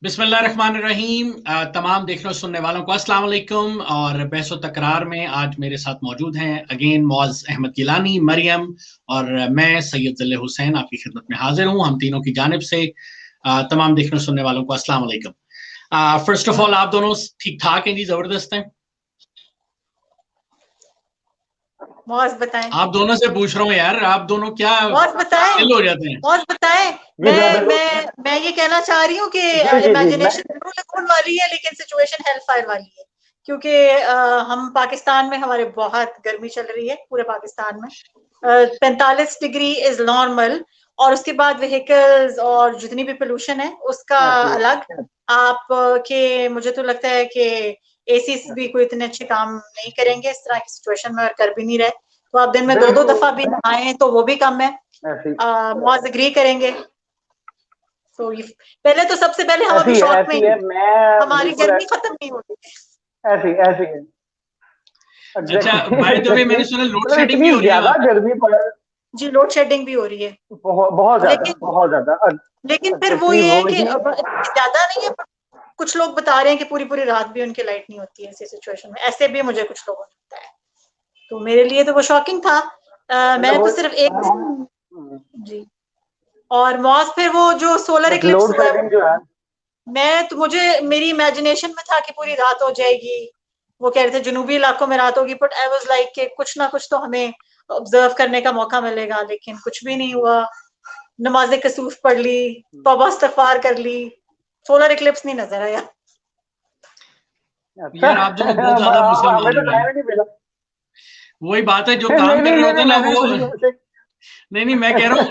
बिस्मिल्लाहिर्रहमानिर्रहीम। तमाम देखने और सुनने वालों को अस्सलाम वालेकुम। और बहस व तकरार में आज मेरे साथ मौजूद हैं अगेन मौज अहमद गिलानी, मरियम और मैं सैयद ज़िल्ले हुसैन आपकी खिदमत में हाजिर हूँ। हम तीनों की जानिब से तमाम देखने और सुनने वालों को अस्सलाम वालेकुम। फर्स्ट ऑफ ऑल आप दोनों ठीक ठाक हैं जी? जबरदस्त हैं। मौज बताएं। आप दोनों से पूछ रहा हूँ यार, आप दोनों क्या मौज बताएं। चिल हो जाते हैं? मौज बताएं। मैं ये कहना चाह रही हूँ कि इमेजिनेशन जरूर वाली है लेकिन सिचुएशन हेल फायर वाली है, क्योंकि हम पाकिस्तान में, हमारे बहुत गर्मी चल रही है पूरे पाकिस्तान में। 45 डिग्री इज नॉर्मल, और उसके बाद व्हीकल्स और जितनी भी पोल्यूशन है उसका अलग। आप के मुझे तो लगता है कि एसी भी कोई इतने अच्छे काम नहीं करेंगे इस तरह की सिचुएशन में, और कर भी नहीं रहे। तो आप दिन में 2-2 दफा भी नहाएं तो वो भी कम है। मौज एग्री करेंगे। तो पहले तो सबसे पहले हम अभी शॉक में हमारी गर्मी खत्म नहीं होती ऐसी ऐसी है। अच्छा, बाय द वे मैंने सुना लोड शेडिंग भी हो रही है। ज्यादा गर्मी पड़ जी, लोड शेडिंग भी हो रही है बहुत ज्यादा। लेकिन फिर वो ये है कि ज्यादा नहीं है, कुछ लोग बता रहे हैं कि पूरी पूरी रात भी उनकी लाइट नहीं होती है ऐसी सिचुएशन में। ऐसे भी मुझे कुछ लोगों ने बताया, तो मेरे लिए तो वो शॉकिंग था। मैंने तो सिर्फ एक दिन जी। और मौज फिर वो जो सोलर इक्लिप्स हुआ है, मैं तो मुझे मेरी इमेजिनेशन में था कि पूरी रात हो जाएगी। वो कह रहे थे जनूबी इलाकों में रात होगी, बट आई वाज लाइक कि कुछ ना कुछ तो हमें ऑब्जर्व करने का मौका मिलेगा, लेकिन कुछ भी नहीं हुआ। नमाज़े कसूफ पढ़ ली, तौबा इस्तगफार कर ली, सोलर इक्लिप्स नहीं नजर आया। यार आप दोनों बहुत ज्यादा मुसलमान हैं। वही बात है, जो काम कर रहे होते हैं ना वो नहीं मैं कह रहा हूँ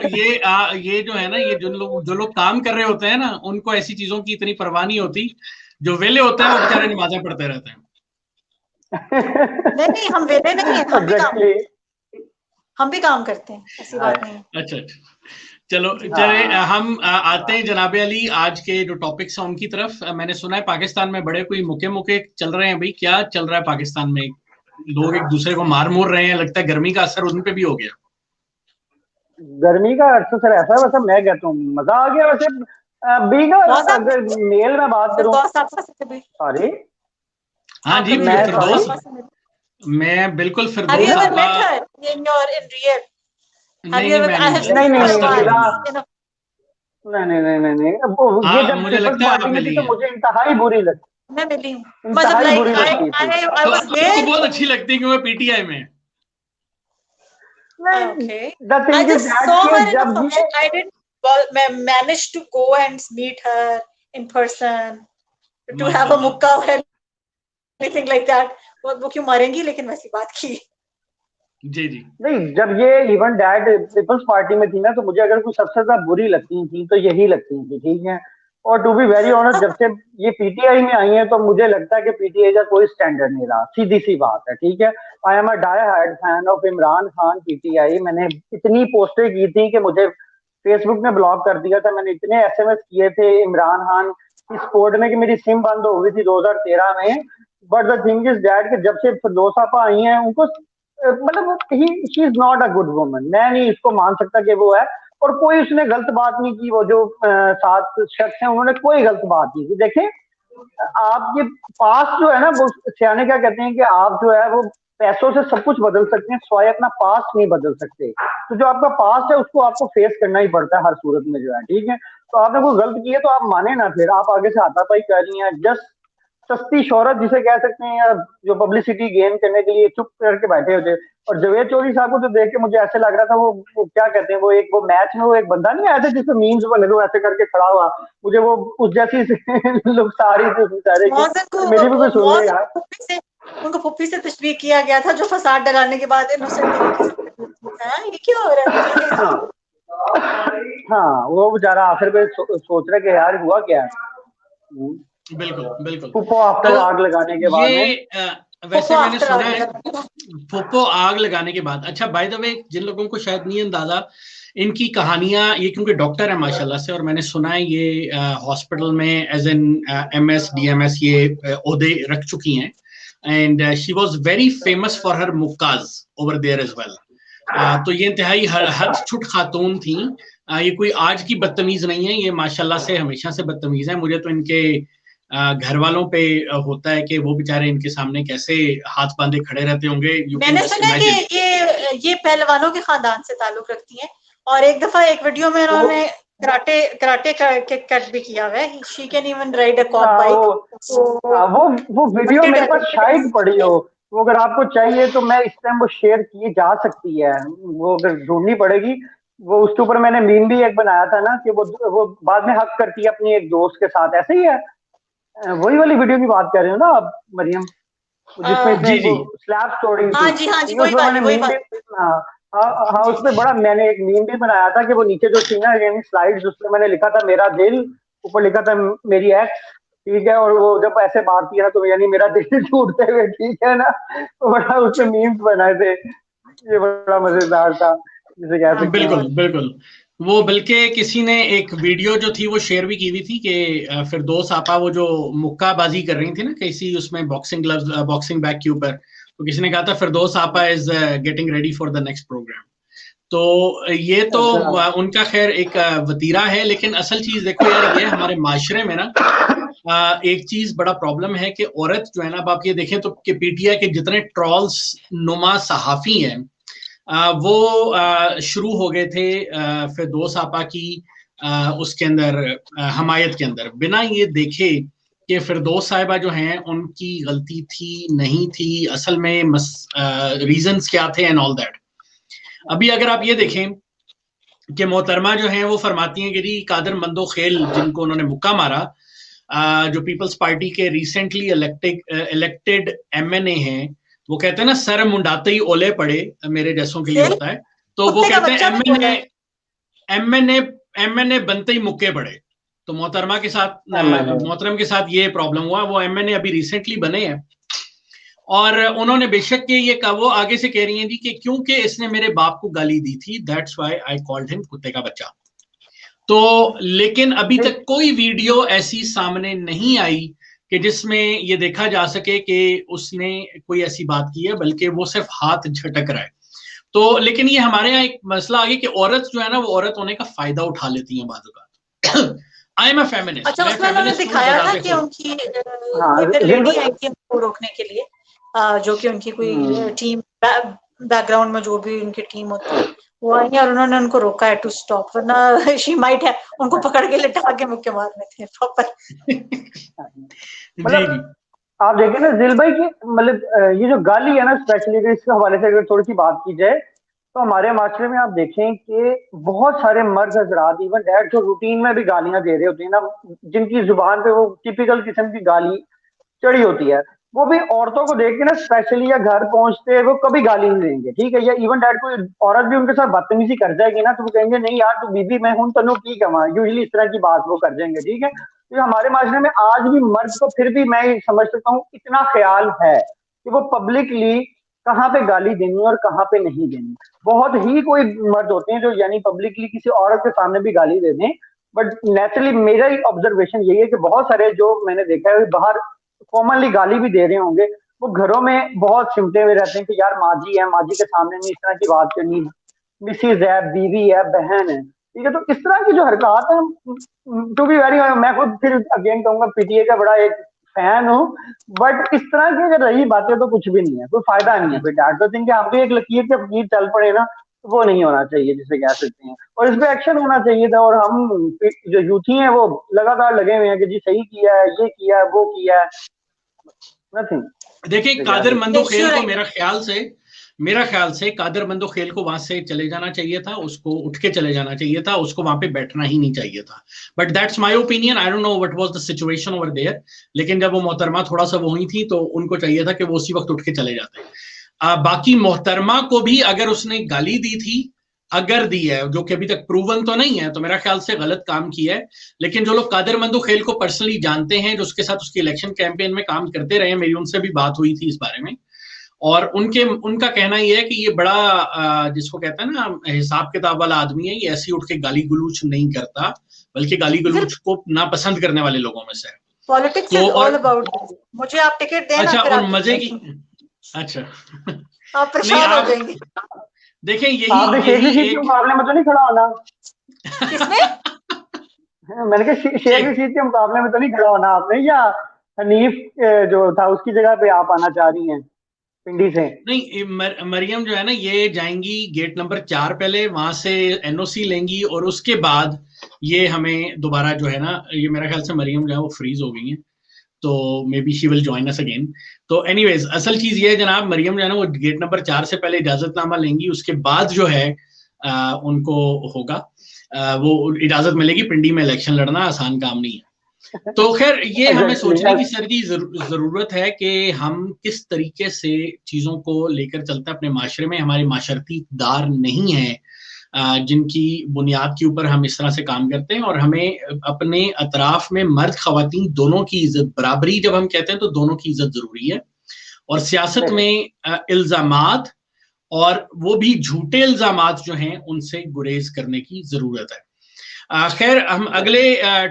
ये जो है ना, ये जो लोग काम कर रहे होते हैं ना, उनको ऐसी चीजों की इतनी परवाह नहीं होती। जो वेले होते हैं वो बेचारे नमाजें पढ़ते रहते हैं। नहीं हम वेले नहीं है, हम भी काम करते हैं, ऐसी बात नहीं है। अच्छा चलो चले हम आते हैं जनाबे अली आज के जो टॉपिक्स हैं उनकी तरफ। मैंने सुना है पाकिस्तान में बड़े कोई मुके चल रहे हैं। भाई क्या चल रहा है पाकिस्तान में? लोग एक दूसरे को मार मोर रहे हैं, लगता है गर्मी का असर उन पे भी हो गया। गर्मी का अर्थ सर ऐसा है, वैसे मैं कहता हूँ मजा आ गया। वैसे बीगा अगर मेल में बात करूँ, सॉरी हाँ जी, मैं बिल्कुल फिरदौस नहीं ये जब मुझे लगता है आप मिली तो मुझे इंतहाई बुरी लगती। मैं मिली हूँ, मतलब आपको बहुत अच्छी लगती है क्योंकि पीटीआई में Okay. I just saw her in a function. I didn't manage to go and meet her in person to have a mukka or anything like that. वो क्यों मारेंगी, लेकिन वैसी बात की। जी नहीं, जब ये इवेंट डैड पीपल्स पार्टी में थी ना, तो मुझे अगर कुछ सबसे ज्यादा बुरी लगती थी तो यही लगती थी, ठीक है। और टू बी वेरी ऑनेस्ट, जब से ये पीटीआई में आई है तो मुझे लगता है कि पीटीआई का कोई स्टैंडर्ड नहीं रहा। सीधी सी बात है, ठीक है। I am a die hard fan of Imran Khan PTI. मैंने इतनी पोस्टें की थी कि मुझे फेसबुक ने ब्लॉक कर दिया था। मैंने इतने एसएमएस किए थे इमरान खान की सपोर्ट में कि मेरी सिम बंद हो गई थी 2013 में। But the thing is that कि जब से फिरदौस आपा आई हैं, उनको मतलब she is not a good woman. मैं नहीं इसको मान सकता कि वो है। और कोई उसने गलत बात नहीं की। वो जो 7 शख्स हैं उन्होंने कोई गलत बात नहीं की। देखें, आपके पास जो है ना, वो सियाने क्या कहते हैं कि आप जो है वो पैसों से सब कुछ बदल सकते हैं, स्वाय अपना पास्ट नहीं बदल सकते। तो जो आपका पास्ट है उसको आपको फेस करना ही पड़ता है हर सूरत में, जो है, ठीक है। तो आपने कोई गलत की है तो आप माने ना, फिर आप आगे से हाथापाई कर रही हैं। जस्ट सस्ती शोहरत जिसे कह सकते हैं, या जो पब्लिसिटी गेन करने के लिए चुप करके बैठे होते। और जवेद चौधरी साहब को तो देख के मुझे ऐसे लग रहा था वो क्या कहते हैं, वो मैच में वो एक बंदा नहीं आया था जिसमें मीम्स बने थे, ऐसे करके खड़ा हुआ। मुझे वो उस जैसी लुक सारी थी बेचारे की। मेरी भी कोई सुन ले यार। उनको फुप्पी से तशबीह किया गया था, जो फसाद डलाने के बाद ये क्या हो रहा है। हाँ, वो बेचारा आखिर में सोच रहे कि यार हुआ क्या है। बिल्कुल फुप्पो आफ्टर आग लगाने के बाद वैसे मैंने सुना है फुप्पो आग लगाने के बाद। अच्छा, बाय द वे, जिन लोगों को शायद नहीं अंदाजा इनकी कहानियां, ये क्योंकि डॉक्टर है माशाल्लाह से, और मैंने सुना है ये हॉस्पिटल में एज एन एमएस DMS ये ओहदे रख चुकी हैं। And she was very famous for her मुक्काज ओवर देयर एज वेल। तो ये इंतहाई हद छुट खातून थी। ये कोई आज की बदतमीज नहीं है, ये माशाल्लाह से हमेशा से बदतमीज है। मुझे तो इनके घर वालों पे होता है कि वो बेचारे इनके सामने कैसे हाथ बांधे खड़े रहते होंगे। मैंने सुना कि ये पहलवानों के खानदान से ताल्लुक रखती हैं, और एक दफा एक वीडियो में उन्होंने कराटे का कट भी किया हुआ है। She can even ride a cop bike. वो वीडियो मेरे पास शायद पड़ी हो, वो अगर आपको चाहिए तो मैं इस टाइम वो शेयर की जा सकती है, वो अगर ढूंढनी पड़ेगी। वो उसके ऊपर मैंने मीम भी एक बनाया था ना कि वो बाद में हक करती है अपनी एक दोस्त के साथ, ऐसे ही है। वही वाली वीडियो की बात कर रहे हो ना आप मरियम, जिसमें स्लैब स्टोरी थी। हाँ जी, हाँ जी, वही बात। हाँ, उसमें बड़ा मैंने एक मीम भी बनाया था कि वो नीचे जो थी ना स्लाइड्स, उसमें मैंने लिखा था मेरा दिल, ऊपर लिखा था मेरी एक्स, ठीक है। और वो जब ऐसे मारती है ना तो यानी मेरा दिल टूटते हुए, ठीक है ना। तो बड़ा उसमें मीम्स बनाए थे, ये बड़ा मजेदार था, जिसे कह सकते हैं। बिल्कुल बिल्कुल। वो बल्कि किसी ने एक वीडियो जो थी वो शेयर भी की हुई थी कि फिरदौस आपा वो जो मुक्काबाजी कर रही थी ना किसी उसमें बॉक्सिंग ग्लव्स बॉक्सिंग बैग के ऊपर, तो किसी ने कहा था फिरदौस आपा is getting ready for the next program. तो ये तो उनका खैर एक वतीरा है, लेकिन असल चीज देखो यार, ये हमारे माशरे में ना एक चीज बड़ा प्रॉब्लम है कि औरत जो है ना, आप ये देखें तो कि पीटीआई के जितने ट्रॉल्स नुमा सहाफी हैं वो शुरू हो गए थे फिरदौस आपा की उसके अंदर हमायत के अंदर, बिना ये देखे कि फिरदौस साहिबा जो हैं उनकी गलती थी नहीं थी, असल में रीजंस क्या थे एंड ऑल दैट। अभी अगर आप ये देखें कि मोहतरमा जो हैं वो फरमाती हैं कि कादर मंदो खेल जिनको उन्होंने मुक्का मारा, जो पीपल्स पार्टी के रिसेंटली इलेक्टेड एमएनए हैं, वो कहते हैं ना सर मुंडाते ही ओले पड़े मेरे जैसों के लिए होता है, तो वो कहते हैं एमएनए बनते ही मुक्के पड़े। तो मोहतरमा के साथ मोहतरम के साथ ये प्रॉब्लम हुआ। वो एमएनए अभी रिसेंटली बने हैं और उन्होंने बेशक के ये कहा, वो आगे से कह रही हैं जी कि क्योंकि इसने मेरे बाप को गाली दी थी, that's why I called him कुत्ते का बच्चा। तो लेकिन अभी तक कोई वीडियो ऐसी सामने नहीं आई कि जिसमें ये देखा जा सके कि उसने कोई ऐसी बात की है, बल्कि वो सिर्फ हाथ झटक रहा है। तो लेकिन ये हमारे यहाँ एक मसला आ गया कि औरत जो है ना, वो औरत होने का फायदा उठा लेती है बाज़ औक़ात। I am a feminist. अच्छा, उसमें उन्होंने दिखाया था कि उनकी लेडी आई थी उनको रोकने के लिए, जो कि उनकी कोई टीम बैकग्राउंड में जो भी उनकी टीम होती है वो आई और उन्होंने उनको रोका है टू स्टॉप, वरना शी माइट है उनको पकड़ के लिटा के मुक्के मारने थे प्रॉपर। मतलब आप देखें ना दिल भाई की, मतलब ये जो गाली है ना, स्पेशली इसके हवाले से अगर थोड़ी सी बात की जाए तो हमारे माशरे में आप देखें कि बहुत सारे मर्द हजरात, इवन डैड, जो रूटीन में भी गालियां दे रहे होते हैं ना, जिनकी जुबान पे वो टिपिकल किस्म की गाली चढ़ी होती है, वो भी औरतों को देख के ना स्पेशली या घर पहुंचते वो कभी गाली नहीं देंगे, ठीक है। या इवन डैड कोई औरत भी उनके साथ बदतमीजी कर जाएगी ना तो वो कहेंगे नहीं यार तू बीबी मैं हूं तनु की कमा, यूजली इस तरह की बात वो कर जाएंगे, ठीक है। तो हमारे माशरे में आज भी मर्द को फिर भी मैं समझ सकता हूँ इतना ख्याल है कि वो पब्लिकली कहाँ पे गाली देनी और कहाँ पे नहीं देनी। बहुत ही कोई मर्द होते हैं जो यानी पब्लिकली किसी औरत के सामने भी गाली दे दें, बट नेचुरली मेरा ही ऑब्जर्वेशन यही है कि बहुत सारे जो मैंने देखा है बाहर कॉमनली गाली भी दे रहे होंगे, वो घरों में बहुत सिमटे हुए रहते हैं कि यार माँ जी है, माँ जी के सामने नहीं इस तरह की बात करनी, मिसेज है, बीवी है, बहन है, ठीक है। तो इस तरह की जो हरकत है, टू बी वेरी, मैं खुद फिर अगेन कहूंगा पीटीए का बड़ा एक फैन हूँ, बट इस तरह की अगर रही बातें तो कुछ भी नहीं है, कोई फायदा नहीं है। फिर डैड तो थिंक आप भी एक लकीर के फकीर चल पड़े ना, तो वो नहीं होना चाहिए जिसे कह सकते हैं, और इस पे एक्शन होना चाहिए था। और हम जो यूथी हैं वो लगातार लगे हुए हैं कि जी सही किया है, ये किया है, वो किया है, नथिंग। देखिए कादिर मंदो खेल को मेरा ख्याल से कादिर मंदो खेल को वहां से चले जाना चाहिए था, उसको उठ के चले जाना चाहिए था, उसको वहां पे बैठना ही नहीं चाहिए था। But that's my opinion, I don't know what was the situation over there. लेकिन जब वो मोहतरमा थोड़ा सा वो हुई थी तो उनको चाहिए था कि वो उसी वक्त उठ के चले जाते। बाकी मोहतरमा को भी अगर उसने गाली दी थी, अगर दी है, जो कि अभी तक प्रूवन तो नहीं है, तो मेरा ख्याल से गलत काम किया है। लेकिन जो लोग कादिर मंदो खेल को पर्सनली जानते हैं, जो उसके साथ उसकी इलेक्शन कैंपेन में काम करते रहे, मेरी उनसे भी बात हुई थी इस बारे में, और उनका कहना यह है कि ये बड़ा जिसको कहते हैं ना हिसाब किताब वाला आदमी है, ये ऐसी उठ के गाली गलूच नहीं करता, बल्कि गाली गलूच को नापसंद करने वाले लोगों में से है। पॉलिटिक्स इज ऑल अबाउट, मुझे आप टिकट देना। अच्छा, और मजे की अच्छा आप परेशान हो जाएंगे। देखें यही मुकाबले में तो नहीं खड़ा होना। किसमें? मैंने कहा शेख रशीद के मुकाबले में तो नहीं खड़ा होना आपने, या हनीफ जो था उसकी जगह पे आप आना चाह रही हैं पिंडी से? नहीं, मरियम जो है ना, ये जाएंगी गेट नंबर 4, पहले वहां से एनओसी लेंगी और उसके बाद ये हमें दोबारा जो है ना, ये मेरा ख्याल से मरियम जो है वो फ्रीज हो गई है, तो may be she will join us again. तो एनीवेज, असल चीज ये है जनाब, मरियम जो है ना वो गेट नंबर 4 से पहले इजाजतनामा लेंगी, उसके बाद जो है उनको होगा वो इजाजत मिलेगी। पिंडी में इलेक्शन लड़ना आसान काम नहीं है। तो खैर, ये हमें सोचने की सर की जरूरत है कि हम किस तरीके से चीजों को लेकर चलते हैं अपने माशरे में। हमारे माशरती इक़्तिदार नहीं है जिनकी बुनियाद के ऊपर हम इस तरह से काम करते हैं, और हमें अपने अतराफ में मर्द ख़वातीन दोनों की इज्जत, बराबरी जब हम कहते हैं तो दोनों की इज्जत जरूरी है। और सियासत में इल्जामात, और वो भी झूठे इल्जामात जो हैं, उनसे गुरेज करने की जरूरत है। खैर, हम अगले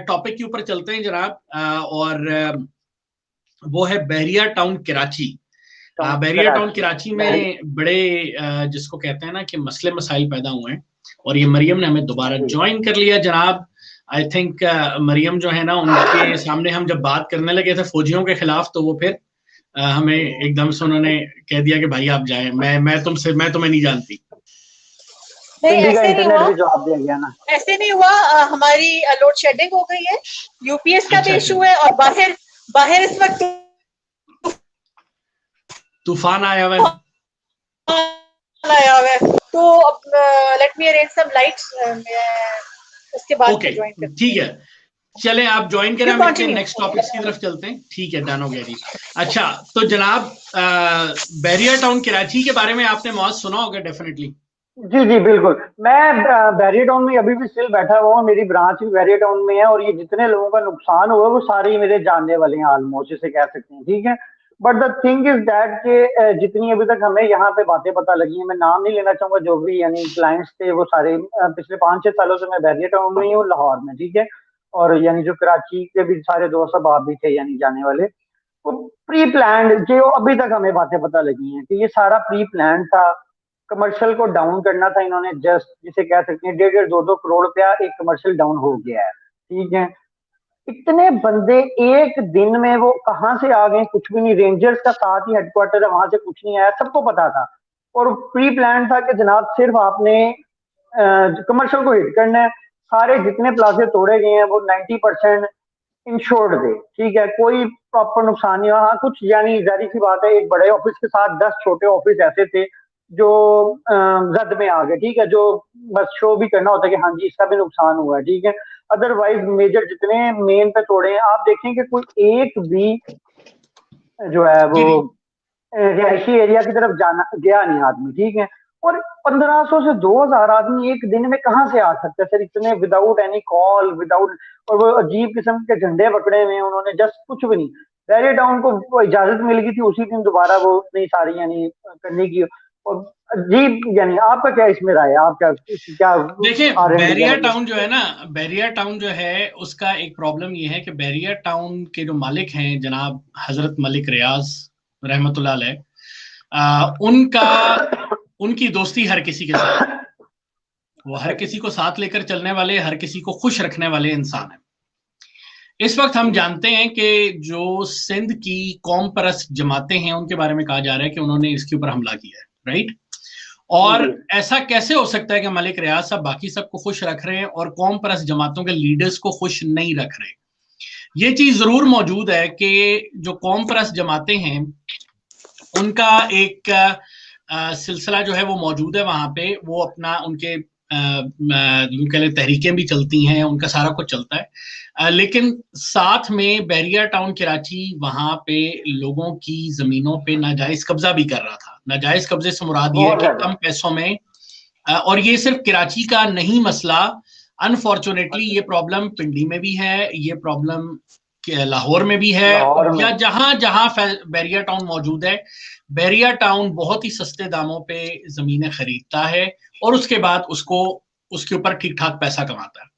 टॉपिक के ऊपर चलते हैं जनाब, और वो है बहरिया टाउन कराची। बहरिया टाउन कराची में बड़े जिसको कहते हैं ना कि मसले मसाइल पैदा हुए हैं, और ये मरियम ने हमें दोबारा ज्वाइन कर लिया जनाब। आई थिंक मरियम जो है ना, उनके सामने हम जब बात करने लगे थे फौजियों के खिलाफ, तो वो फिर हमें एकदम से उन्होंने कह दिया कि भाई आप जाएं, मैं तुम्हें नहीं जानती। नहीं, ऐसे नहीं हुआ, जवाब दिया गया ना, ऐसे नहीं हुआ। हमारी लोड शेडिंग हो गई है, यूपीएस का भी इशू है, और बाहर इस वक्त तूफान आया हुआ है। तो let me arrange some lights, उसके बाद ज्वाइन करते हैं। ठीक है, चलें आप ज्वाइन करें, हम नेक्स्ट टॉपिक्स की तरफ चलते हैं। ठीक है, डन हो गया जी। अच्छा, तो जनाब बहरिया टाउन कराची के बारे में आपने मौज सुना होगा डेफिनेटली। जी जी बिल्कुल, मैं बहरिया टाउन में अभी भी स्टिल बैठा हुआ हूँ, मेरी ब्रांच भी बहरिया टाउन में है, और ये जितने लोगों का नुकसान हुआ वो सारे ही मेरे जानने वाले हैं ऑलमोस्ट, इसे कह सकते हैं, ठीक है। But the thing is that के जितनी अभी तक हमें यहाँ पे बातें पता लगी हैं, मैं नाम नहीं लेना चाहूंगा, जो भी यानी क्लाइंट्स थे वो सारे पिछले 5-6 सालों से मैं बहरिया टाउन में ही हूँ, लाहौर में, ठीक है। और यानी जो कराची के भी सारे दोस्त अब भी थे यानी जाने वाले, वो प्री प्लान, जो अभी तक हमें बातें पता लगी हैं कि ये सारा प्री प्लान था। कमर्शियल को डाउन करना था इन्होंने, जस्ट जिसे कह सकते हैं 1.5-2 करोड़ रुपया एक कमर्शियल डाउन हो गया है, ठीक है। इतने बंदे एक दिन में वो कहां से आ गए, कुछ भी नहीं, रेंजर्स का साथ ही हेडक्वार्टर है, वहां से कुछ नहीं आया, सबको पता था। और प्री प्लान था कि जनाब सिर्फ आपने कमर्शियल को हिट करना है, सारे जितने प्लाजे तोड़े गए हैं वो 90% इंश्योर्ड थे, ठीक है, कोई प्रॉपर नुकसान नहीं हुआ। हाँ, कुछ यानी जारी सी बात है, एक बड़े ऑफिस के साथ 10 छोटे ऑफिस ऐसे थे जो जद में आ गए, ठीक है, जो बस शो भी करना होता है कि हाँ जी इसका भी नुकसान हुआ है, ठीक है। अदरवाइज मेजर जितने मेन पे तोड़े हैं, आप देखें कि कोई एक भी जो है वो रिहायशी एरिया की तरफ जाना गया नहीं आदमी, ठीक है। और 1500 से 2000 आदमी एक दिन में कहां से आ सकते हैं सर, इतने विदाउट एनी कॉल, विदाउट, और वो अजीब किस्म के झंडे पकड़े हुए हैं उन्होंने, जस्ट कुछ भी नहीं। बहरिया टाउन को इजाजत मिल गई थी उसी दिन दोबारा वो नहीं सारी यानी करने की। और अजीब, यानी आपका क्या इसमें राय है, आप क्या देखिए, बहरिया टाउन जो है ना, बहरिया टाउन जो है उसका एक प्रॉब्लम ये है कि बहरिया टाउन के जो मालिक हैं जनाब हजरत मलिक रियाज रहमतुल्लाह अलैह, उनकी दोस्ती हर किसी के साथ, वो हर किसी को साथ लेकर चलने वाले, हर किसी को खुश रखने वाले इंसान हैं। इस वक्त हम जानते हैं कि जो सिंध की कौम परस्त जमातें हैं उनके बारे में कहा जा रहा है कि उन्होंने इसके ऊपर हमला किया है, राइट। और ऐसा कैसे हो सकता है कि मलिक रियाज साहब बाकी सबको खुश रख रहे हैं और कौम परस्त जमातों के लीडर्स को खुश नहीं रख रहे? ये चीज जरूर मौजूद है कि जो कौम परस्त जमातें हैं उनका एक सिलसिला जो है वो मौजूद है वहां पे, वो अपना उनके यूं कह लें तहरीकें भी चलती हैं, उनका सारा कुछ चलता है, लेकिन साथ में बहरिया टाउन कराची वहां पे लोगों की जमीनों पे नाजायज कब्जा भी कर रहा था। नाजायज कब्जे से मुराद ये है कि कम पैसों में, और ये सिर्फ कराची का नहीं मसला, अनफॉर्चुनेटली ये प्रॉब्लम पिंडी में भी है, ये प्रॉब्लम लाहौर में भी है, या जहां जहां बहरिया टाउन मौजूद है, बहरिया टाउन बहुत ही सस्ते दामों पे जमीनें खरीदता है और उसके बाद उसके ऊपर ठीक ठाक पैसा कमाता है।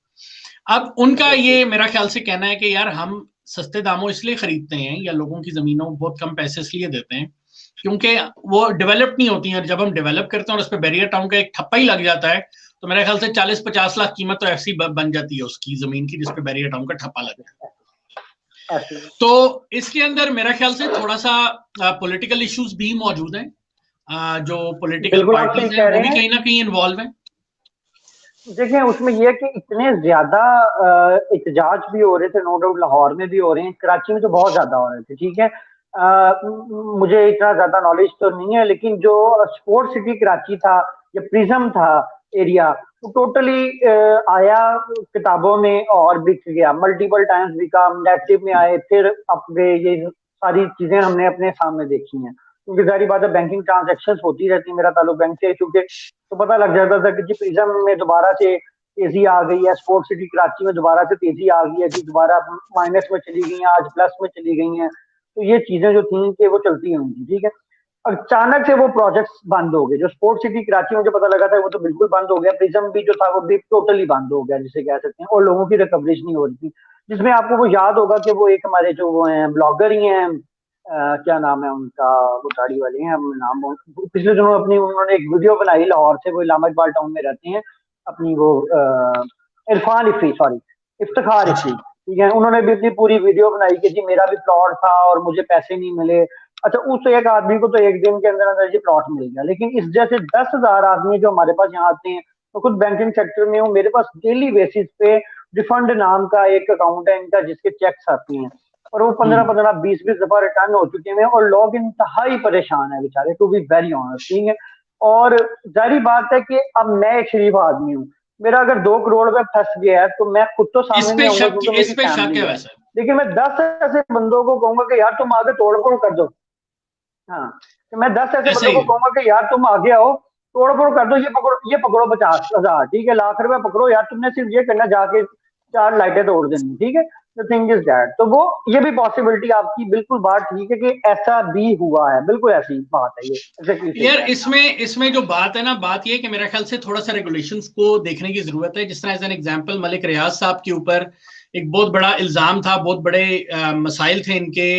अब उनका ये मेरा ख्याल से कहना है कि यार हम सस्ते दामों इसलिए खरीदते हैं या लोगों की जमीनों बहुत कम पैसे इसलिए देते हैं क्योंकि वो डेवलप नहीं होती हैं, और जब हम डेवलप करते हैं और उस पर बैरियर टाउन का एक ठप्पा ही लग जाता है तो मेरे ख्याल से 40-50 लाख कीमत तो ऐसी बन जाती है उसकी जमीन की जिसपे बैरियर टाउन का ठप्पा लग जाता है। तो इसके अंदर मेरा ख्याल से थोड़ा सा पॉलिटिकल इश्यूज भी मौजूद हैं, जो पॉलिटिकल पार्टीज हैं वो भी कहीं ना कहीं इन्वॉल्व हैं। देखिए उसमें यह कि इतने ज्यादा एहतजाज भी हो रहे थे, नो डाउट लाहौर में भी हो रहे हैं, कराची में तो बहुत ज्यादा हो रहे थे, ठीक है। मुझे इतना ज्यादा नॉलेज तो नहीं है, लेकिन जो स्पोर्ट सिटी कराची था या प्रिज्म था एरिया, वो टोटली आया किताबों में और बिक गया, मल्टीपल टाइम्स बिका, नेगेटिव में आए, फिर अपने ये सारी चीजें हमने अपने सामने देखी हैं, क्योंकि जारी बात है बैंकिंग ट्रांजेक्शन होती रहती है, मेरा ताल्लुक बैंक से, क्योंकि तो पता लग जाता था कि जी प्रिज्म में दोबारा से तेजी आ गई है, स्पोर्ट सिटी कराची में दोबारा से तेजी आ गई है, जी दोबारा माइनस में चली गई हैं, आज प्लस में चली गई हैं। तो ये चीजें जो थी कि वो चलती होंगी, ठीक है। अचानक से वो प्रोजेक्ट्स बंद हो गए, जो स्पोर्ट सिटी कराची मुझे पता लगा था वो तो बिल्कुल बंद हो गया, प्रिज्म भी जो था वो भी टोटली बंद हो गया जिसे कह सकते हैं, और लोगों की रिकवरेज नहीं हो रही थी, जिसमें आपको वो याद होगा कि वो एक हमारे जो वो हैं ब्लॉगर ही हैं, क्या नाम है उनका, वो दाढ़ी वाले हैं, नाम पिछले दिनों अपनी उन्होंने एक वीडियो बनाई लाहौर से, वो इलामा इकबाल टाउन में रहते हैं, अपनी वो इरफान इफी, सॉरी इफ्तिखार इफी, ठीक है। उन्होंने भी अपनी पूरी वीडियो बनाई कि जी मेरा भी प्लॉट था और मुझे पैसे नहीं मिले। अच्छा, उस एक आदमी को तो एक दिन के अंदर अंदर ये प्लॉट मिल गया, लेकिन इस जैसे 10,000 आदमी जो हमारे पास यहाँ आते हैं, तो खुद बैंकिंग सेक्टर में हूँ, मेरे पास डेली बेसिस पे रिफंड नाम का एक अकाउंट है इनका जिसके चेक्स आते हैं, और वो 15-15, 20-20 दफा रिटर्न हो चुके हैं, और लोग इंतहाई परेशान है बेचारे, टू बी वेरी ऑनेस्ट, ठीक है। और जारी बात है कि अब मैं एक शरीफ आदमी हूँ, मेरा अगर 2 करोड़ रुपए फंस गया है तो मैं खुद तो सामने नहीं आऊंगा, क्योंकि मेरी फैमिली है, लेकिन मैं 10 ऐसे बंदों को कहूंगा कि यार तुम आगे तोड़ फोड़ कर दो। हाँ, तो मैं 10 ऐसे बंदों को कहूंगा कि यार तुम आगे आओ, तोड़ फोड़ कर दो, ये पकड़ो 50,000, ठीक है, लाख रुपए पकड़ो यार, तुमने सिर्फ ये करना, जाके 4 लाइटें तोड़ देनी, ठीक है। The thing is that, तो वो ये भी पॉसिबिलिटी, आपकी बिल्कुल बात ठीक है कि ऐसा भी हुआ है, बिल्कुल ऐसी बात है ये यार। इसमें जो बात है ना, बात ये है कि मेरा ख्याल से थोड़ा सा रेगुलेशंस को देखने की जरूरत है। जिस तरह एज एन एग्जांपल मलिक रियाज साहब के ऊपर एक बहुत बड़ा इल्जाम था, बहुत बड़े मसाइल थे इनके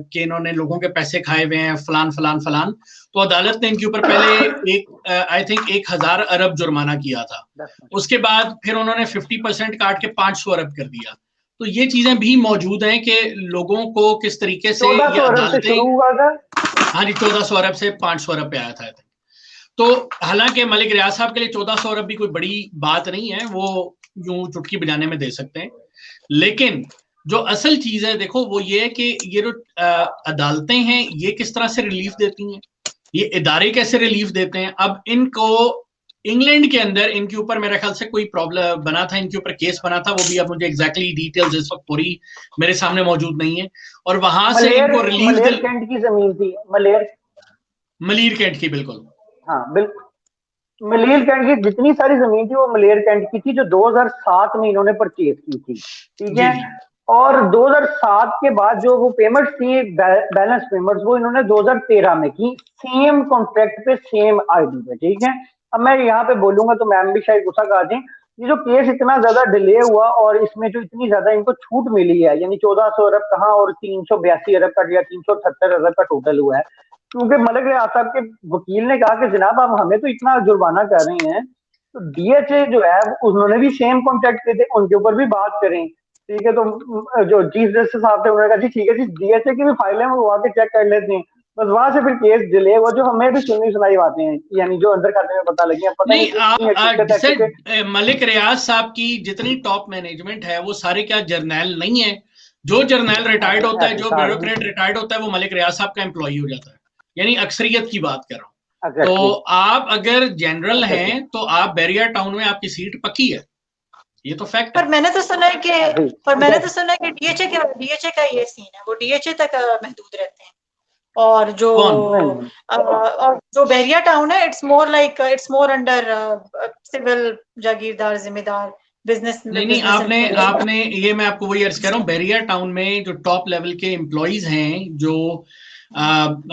कि इन्होंने लोगों के पैसे खाए हुए हैं, फलान फलान फलान, तो अदालत ने इनके ऊपर पहले आई थिंक 1,000 अरब जुर्माना किया था, उसके बाद फिर उन्होंने 50% काट के 500 अरब कर दिया। तो ये चीजें भी मौजूद हैं कि लोगों को किस तरीके से ये अदालतें, हाँ जी, 1400 अरब से 500 अरब पे आया था। तो हालांकि मलिक रियाज साहब के लिए 1400 अरब भी कोई बड़ी बात नहीं है, वो यूं चुटकी बजाने में दे सकते हैं, लेकिन जो असल चीज है देखो वो ये है कि ये जो अदालतें हैं ये किस तरह से रिलीफ देती हैं, ये इदारे कैसे रिलीफ देते हैं। अब इनको इंग्लैंड के अंदर इनके ऊपर मेरे ख्याल से कोई प्रॉब्लम बना था, इनके ऊपर केस बना था, वो भी अब मुझे एग्जैक्टली डिटेल्स इस वक्त पूरी मेरे सामने मौजूद नहीं है, और वहां से इनको रिलीफ मलेर कैंट की जमीन थी, मलीर कैंट की, बिल्कुल हाँ बिल्कुल, मलेर कैंट की जितनी सारी जमीन थी वो मलेर कैंट की थी, जो 2007 में इन्होंने परचेज की थी, ठीक है। और 2007 के बाद जो वो पेमेंट्स थी, बैलेंस पेमेंट्स, वो इन्होंने 2013 में की, सेम कॉन्ट्रैक्ट पे, सेम आईडी पे, ठीक है। अब मैं यहाँ पे बोलूंगा तो मैम भी शायद गुस्सा कर दें, ये जो केस इतना ज्यादा डिले हुआ और इसमें जो इतनी ज्यादा इनको छूट मिली है, यानी 1400 अरब कहाँ और 382 अरब का या 378 अरब का टोटल हुआ है, क्योंकि मलिक रियाज साहब के वकील ने कहा कि जनाब आप हमें तो इतना जुर्माना कर रहे हैं, तो डीएचए जो है उन्होंने भी सेम कॉन्ट्रैक्ट किए थे, उनके ऊपर भी बात करें, ठीक है। तो जो चीफ जस्टिस साहब थे उन्होंने कहा जी ठीक है जी, डीएचए की भी फाइलें मंगवा के चेक कर लेते हैं, बस वहां से फिर केस डिले हुआ, जो हमें भी सुनाई बातें हैं, यानी जो अंदर खाते में पता लगी, पता नहीं। मलिक रियाज साहब की जितनी टॉप मैनेजमेंट है वो सारे क्या जर्नैल नहीं है? जो जर्नैल रिटायर्ड होता है, जो ब्यूरोक्रेट रिटायर्ड होता है, वो मलिक रियाज साहब का एम्प्लॉई हो जाता है, यानी अक्सरियत की बात कर रहा हूँ। तो आप अगर जनरल हैं तो आप बैरियर टाउन में आपकी सीट पक्की है, ये तो फैक्ट है। पर मैंने तो सुना है कि डीएचए का ये सीन है, वो डीएचए तक महदूद रहते हैं, और जो बैरियर टाउन है इट्स मोर अंडर सिविल, जागीरदार, जिम्मेदार, बिजनेस। नहीं, आपने ये, मैं आपको वही अर्ज कर रहा हूँ, बैरियर टाउन में जो टॉप लेवल के एम्प्लॉइज हैं, जो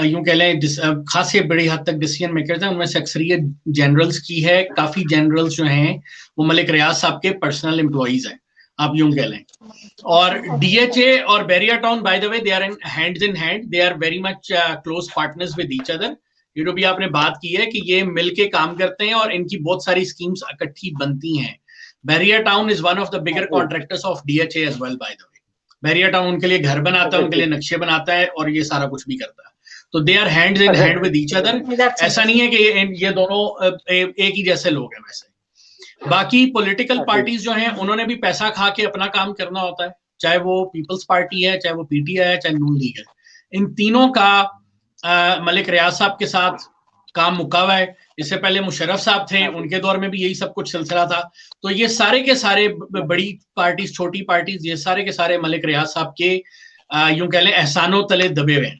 यूं कह लें खासे बड़ी हद तक डिसीजन मेकर्स हैं, उनमें से अक्सरियत जनरल्स की है, काफी जनरल्स जो हैं वो मलिक रियाज साहब के पर्सनल एम्प्लॉइज हैं, आप यूं कह लें। और डीएचए और Bahria Town, by the way, they are in hand, they are very much close partners with each other. ये जो भी आपने बात की है कि ये मिलके काम करते हैं और इनकी बहुत सारी स्कीम्स इकट्ठी बनती हैं। Bahria Town is one of the bigger contractors of DHA as well by the way. Bahria Town उनके लिए घर बनाता है, उनके लिए नक्शे बनाता है और ये सारा कुछ भी करता है। तो they are hand in hand with each other. ऐसा नहीं है कि ये दोनों एक ही जैसे लोग हैं। वैसे बाकी पॉलिटिकल पार्टीज जो हैं उन्होंने भी पैसा खा के अपना काम करना होता है, चाहे वो पीपल्स पार्टी है, चाहे वो PTI है, चाहे नून लीग है। इन तीनों का मलिक रियाज साहब के साथ काम मुका हुआ है। इससे पहले मुशर्रफ साहब थे, उनके दौर में भी यही सब कुछ सिलसिला था। तो ये सारे के सारे बड़ी पार्टीज, छोटी पार्टीज, ये सारे के सारे मलिक रियाज साहब के यूं कह लें एहसानों तले दबे हुए हैं।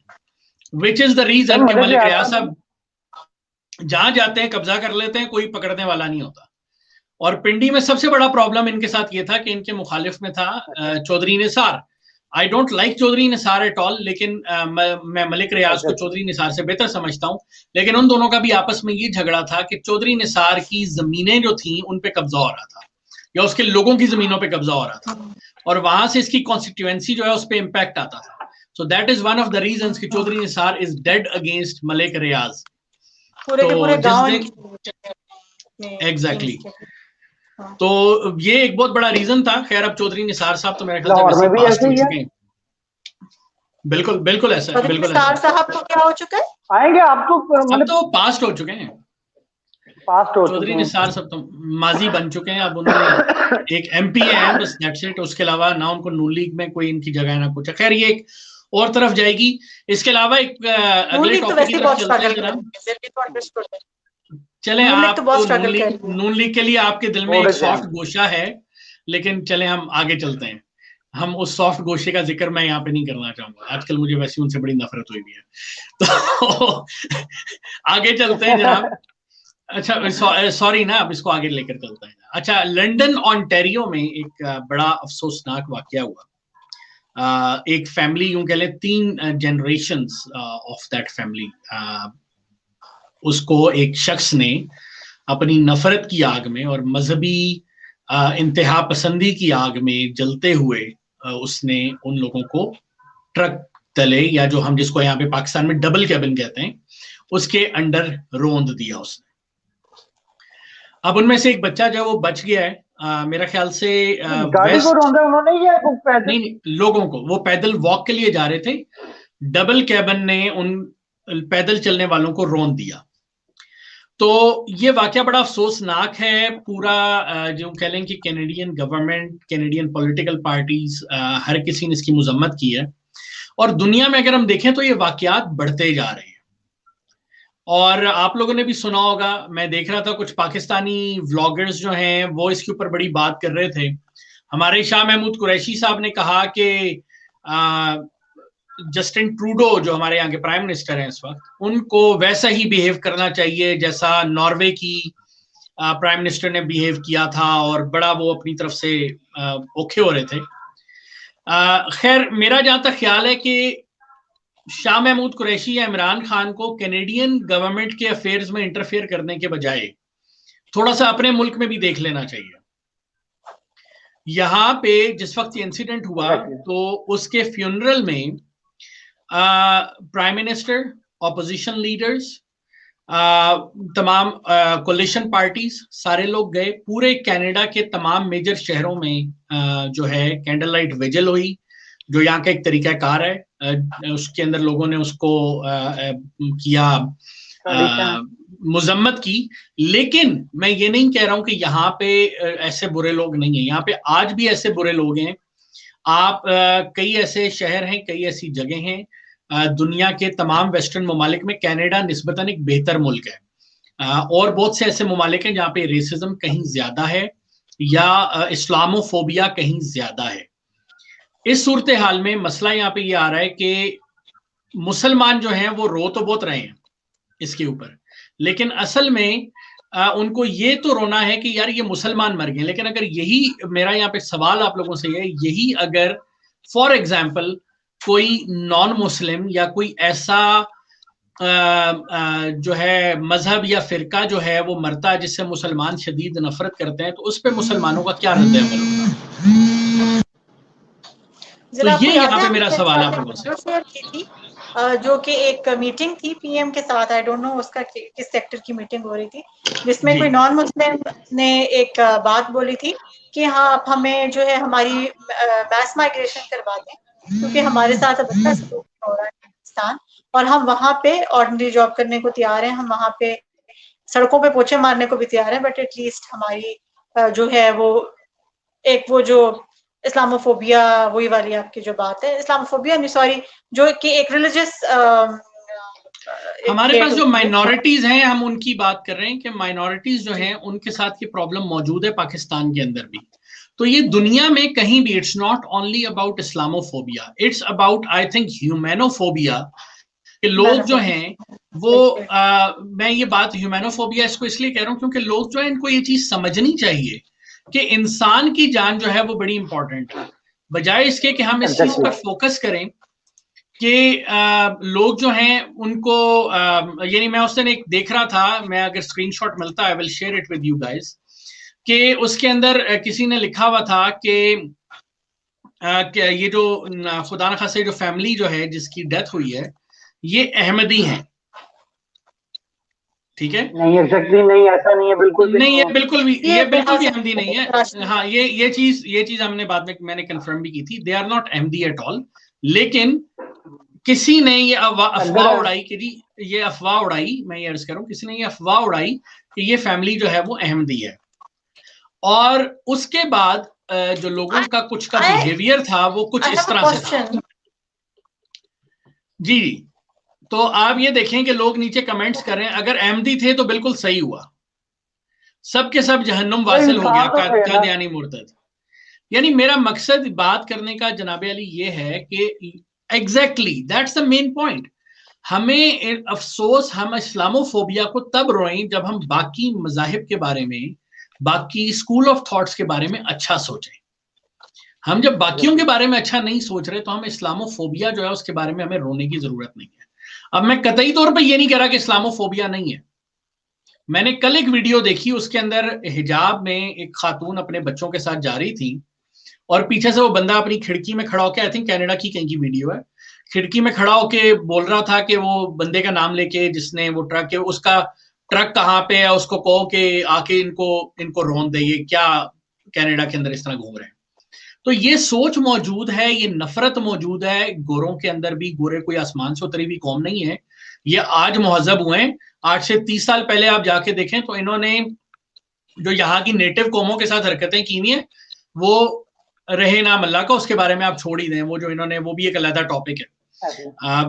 विच इज द रीजन कि मलिक रियाज साहब जहां जाते हैं कब्जा कर लेते हैं, कोई पकड़ने वाला नहीं होता। और पिंडी में सबसे बड़ा प्रॉब्लम इनके साथ ये था कि इनके मुखालिफ में था Chaudhry Nisar. I don't like Chaudhry Nisar at all, लेकिन मैं मलिक रियाज को चौधरी निसार से बेहतर समझता हूं। लेकिन उन दोनों का भी आपस में ये झगड़ा था कि चौधरी निसार की जमीनें जो थी उन पे कब्जा हो रहा था या उसके लोगों की जमीनों पे कब्जा हो रहा था, और वहां से इसकी कॉन्स्टिट्यूएंसी जो है उस पर इम्पैक्ट आता था। So that is one of the reasons कि Chaudhry Nisar is dead against Malik Riaz. पूरे के पूरे गांव एग्जैक्टली। तो ये एक बहुत बड़ा रीजन था। खैर अब चौधरी निसार साहब तो मेरे ख्याल से वैसे पास्ट हो चुके हैं। बिल्कुल बिल्कुल ऐसा है, बिल्कुल निसार साहब तो क्या हो चुका है, आएंगे आप तो मतलब तो पास्ट हो चुके हैं, पास्ट हो चौधरी निसार सब तो माजी बन चुके हैं। अब उन्होंने एक MP है बस, दैट्स इट। उसके अलावा ना उनको नून लीग में कोई इनकी जगह ना कुछ। खैर ये एक और तरफ जाएगी। इसके अलावा एक अगले टॉपिक की तरफ चलते हैं जनाब। चलें, आप नून लीग के लिए आपके दिल में एक सॉफ्ट गोशा है, लेकिन चलें हम आगे चलते हैं। हम उस सॉफ्ट गोशे का जिक्र मैं यहाँ पे नहीं करना चाहूंगा, आजकल मुझे वैसे उनसे बड़ी नफरत हुई भी है। तो आगे चलते हैं जनाब। अच्छा सॉरी ना, अब इसको आगे लेकर चलते हैं। अच्छा, लंदन ओंटारियो में एक बड़ा अफसोसनाक वाकया हुआ। एक फैमिली, यूं कह लें 3 जनरेशंस ऑफ दैट फैमिली, उसको एक शख्स ने अपनी नफरत की आग में और मजहबी इंतहा पसंदी की आग में जलते हुए उसने उन लोगों को ट्रक तले, या जो हम जिसको यहाँ पे पाकिस्तान में डबल कैबिन कहते हैं, उसके अंडर रोंद दिया उसने। अब उनमें से एक बच्चा जो वो बच गया है, मेरा ख्याल से गाड़ी को रौंदा उन्होंने या पैदल? नहीं, लोगों को। वो पैदल वॉक के लिए जा रहे थे, डबल कैबिन ने उन पैदल चलने वालों को रौंद दिया। तो ये वाकया बड़ा अफसोसनाक है। पूरा जो कह लें कि Canadian government, Canadian political parties, हर किसी ने इसकी मुजम्मत की है। और दुनिया में अगर हम देखें तो ये वाकयात बढ़ते जा रहे हैं। और आप लोगों ने भी सुना होगा, मैं देख रहा था कुछ पाकिस्तानी व्लॉगर्स जो हैं वो इसके ऊपर बड़ी बात कर रहे थे। हमारे शाह महमूद कुरैशी साहब ने कहा कि जस्टिन ट्रूडो जो हमारे यहाँ के प्राइम मिनिस्टर हैं इस वक्त, उनको वैसा ही बिहेव करना चाहिए जैसा नॉर्वे की प्राइम मिनिस्टर ने बिहेव किया था, और बड़ा वो अपनी तरफ से ओखे हो रहे थे। खैर मेरा जहां तक ख्याल है कि शाह महमूद कुरैशी या इमरान खान को कैनेडियन गवर्नमेंट के अफेयर्स में इंटरफेयर करने के बजाय थोड़ा सा अपने मुल्क में भी देख लेना चाहिए। यहाँ पे जिस वक्त ये इंसिडेंट हुआ तो उसके फ्यूनरल में प्राइम मिनिस्टर, ऑपोजिशन लीडर्स, तमाम कोलिशन पार्टीज, सारे लोग गए। पूरे कनाडा के तमाम मेजर शहरों में जो है कैंडल लाइट विजिल हुई, जो यहाँ का एक तरीकाकार है। उसके अंदर लोगों ने उसको किया, मुजम्मत की। लेकिन मैं ये नहीं कह रहा हूं कि यहाँ पे ऐसे बुरे लोग नहीं हैं। यहाँ पे आज भी ऐसे बुरे लोग हैं। आप कई ऐसे शहर हैं, कई ऐसी जगह हैं दुनिया के तमाम वेस्टर्न ममालिक में। कनाडा निस्बतन एक बेहतर मुल्क है, और बहुत से ऐसे ममालिक हैं जहाँ पे रेसिज्म कहीं ज्यादा है या इस्लामोफोबिया कहीं ज्यादा है। इस सूरत हाल में मसला यहाँ पे ये आ रहा है कि मुसलमान जो हैं वो रो तो बहुत रहे हैं इसके ऊपर, लेकिन असल में उनको ये तो रोना है कि यार ये मुसलमान मर गए। लेकिन अगर यही, मेरा यहाँ पे सवाल आप लोगों से है, यही अगर फॉर एग्जाम्पल कोई नॉन मुस्लिम या कोई ऐसा जो है मजहब या फिरका जो है वो मरता जिससे मुसलमान शदीद नफरत करते हैं, तो उस पर मुसलमानों का क्या रद्द-ए-अमल होगा? तो ये यहाँ पे मेरा सवाल आप लोगों से। जो कि एक मीटिंग थी पीएम के साथ, आई डोंट नो उसका किस सेक्टर की मीटिंग हो रही थी, जिसमें कोई नॉन मुस्लिम ने एक बात बोली थी कि हाँ आप हमें जो है हमारी मैस माइग्रेशन करवा दें, क्योंकि हमारे साथ अब अच्छा सलूक हो रहा है पाकिस्तान, और हम वहाँ पे ऑर्डिनरी जॉब करने को तैयार हैं, हम वहाँ पे सड़कों पे पोछे मारने को भी तैयार हैं, बट एटलीस्ट हमारी जो है वो एक वो जो इस्लामोफोबिया, वही वाली आपकी जो बात है, इस्लामोफोबिया नहीं सॉरी, जो कि एक रिलीजियस हमारे पास जो माइनॉरिटीज हैं, हम उनकी बात कर रहे हैं कि माइनॉरिटीज जो हैं उनके साथ ये प्रॉब्लम मौजूद है पाकिस्तान के अंदर भी। तो ये दुनिया में कहीं भी, it's not only about Islamophobia, it's about I think humanophobia. कि लोग जो हैं वो मैं ये बात ह्यूमैनोफोबिया इसको इसलिए कह रहा हूं क्योंकि लोग जो है इनको ये चीज समझनी चाहिए कि इंसान की जान जो है वो बड़ी इंपॉर्टेंट है, बजाय इसके कि हम इस चीज पर फोकस करें कि लोग जो हैं उनको यानी मैं उस दिन एक देख रहा था, मैं अगर स्क्रीनशॉट मिलता है I will share it with you guys, कि उसके अंदर किसी ने लिखा हुआ था कि ये जो खुदा न खास्ता जो फैमिली जो है जिसकी डेथ हुई है ये अहमदी हैं, ठीक है? नहीं एग्जैक्टली नहीं, ऐसा नहीं है, बिल्कुल भी नहीं है, बिल्कुल भी ये बिल्कुल भी है अहमदी नहीं है। हाँ ये चीज हमने बाद में मैंने कंफर्म भी की थी, they are not Ahmadi at all. लेकिन किसी ने ये अफवाह उड़ाई कि ये अफवाह उड़ाई, मैं ये अर्ज करूं, किसी ने ये अफवाह उड़ाई कि ये फैमिली जो है वो अहमदी है, और उसके बाद जो लोगों का कुछ का बिहेवियर था वो कुछ इस तरह से था। जी, तो आप ये देखें कि लोग नीचे कमेंट्स कर रहे हैं, अगर अहमदी थे तो बिल्कुल सही हुआ, सबके सब जहन्नुम वासिल हो गया, कादियानी मुर्तद। यानी मेरा मकसद बात करने का जनाबे अली ये है कि exactly that's the main point. हमें अफसोस, हम इस्लामोफोबिया को तब रोएं जब हम बाकी मजाहिब के बारे में, बाकी स्कूल ऑफ थॉट्स के बारे में अच्छा सोचें। हम जब बाकियों के बारे में अच्छा नहीं सोच रहे तो हम इस्लामोफोबिया जो है उसके बारे में हमें रोने की जरूरत नहीं है। अब मैं कतई तौर पे ये नहीं कह रहा कि इस्लामोफोबिया नहीं है। मैंने कल एक वीडियो देखी, उसके अंदर हिजाब में एक खातून अपने बच्चों के साथ जा रही थी और पीछे से वो बंदा अपनी खिड़की में खड़ा होकर, आई थिंक कनाडा की कहीं की वीडियो है, खिड़की में खड़ा होके बोल रहा था कि वो बंदे का नाम लेके जिसने वो ट्रक है, उसका ट्रक कहाँ पे है, उसको कहो कि आके इनको रौंद दे, ये क्या कनाडा के अंदर इस तरह घूम रहे हैं। तो ये सोच मौजूद है, ये नफरत मौजूद है गोरों के अंदर भी। गोरे कोई आसमान से उतरी हुई कौम नहीं है, ये आज महजब हुए हैं। आज से 30 साल पहले आप जाके देखें तो इन्होंने जो यहाँ की नेटिव कौमों के साथ हरकतें की हुई हैं वो रहे नाम अल्लाह का, उसके बारे में आप छोड़ ही दें, वो जो इन्होंने, वो भी एक अलग टॉपिक है।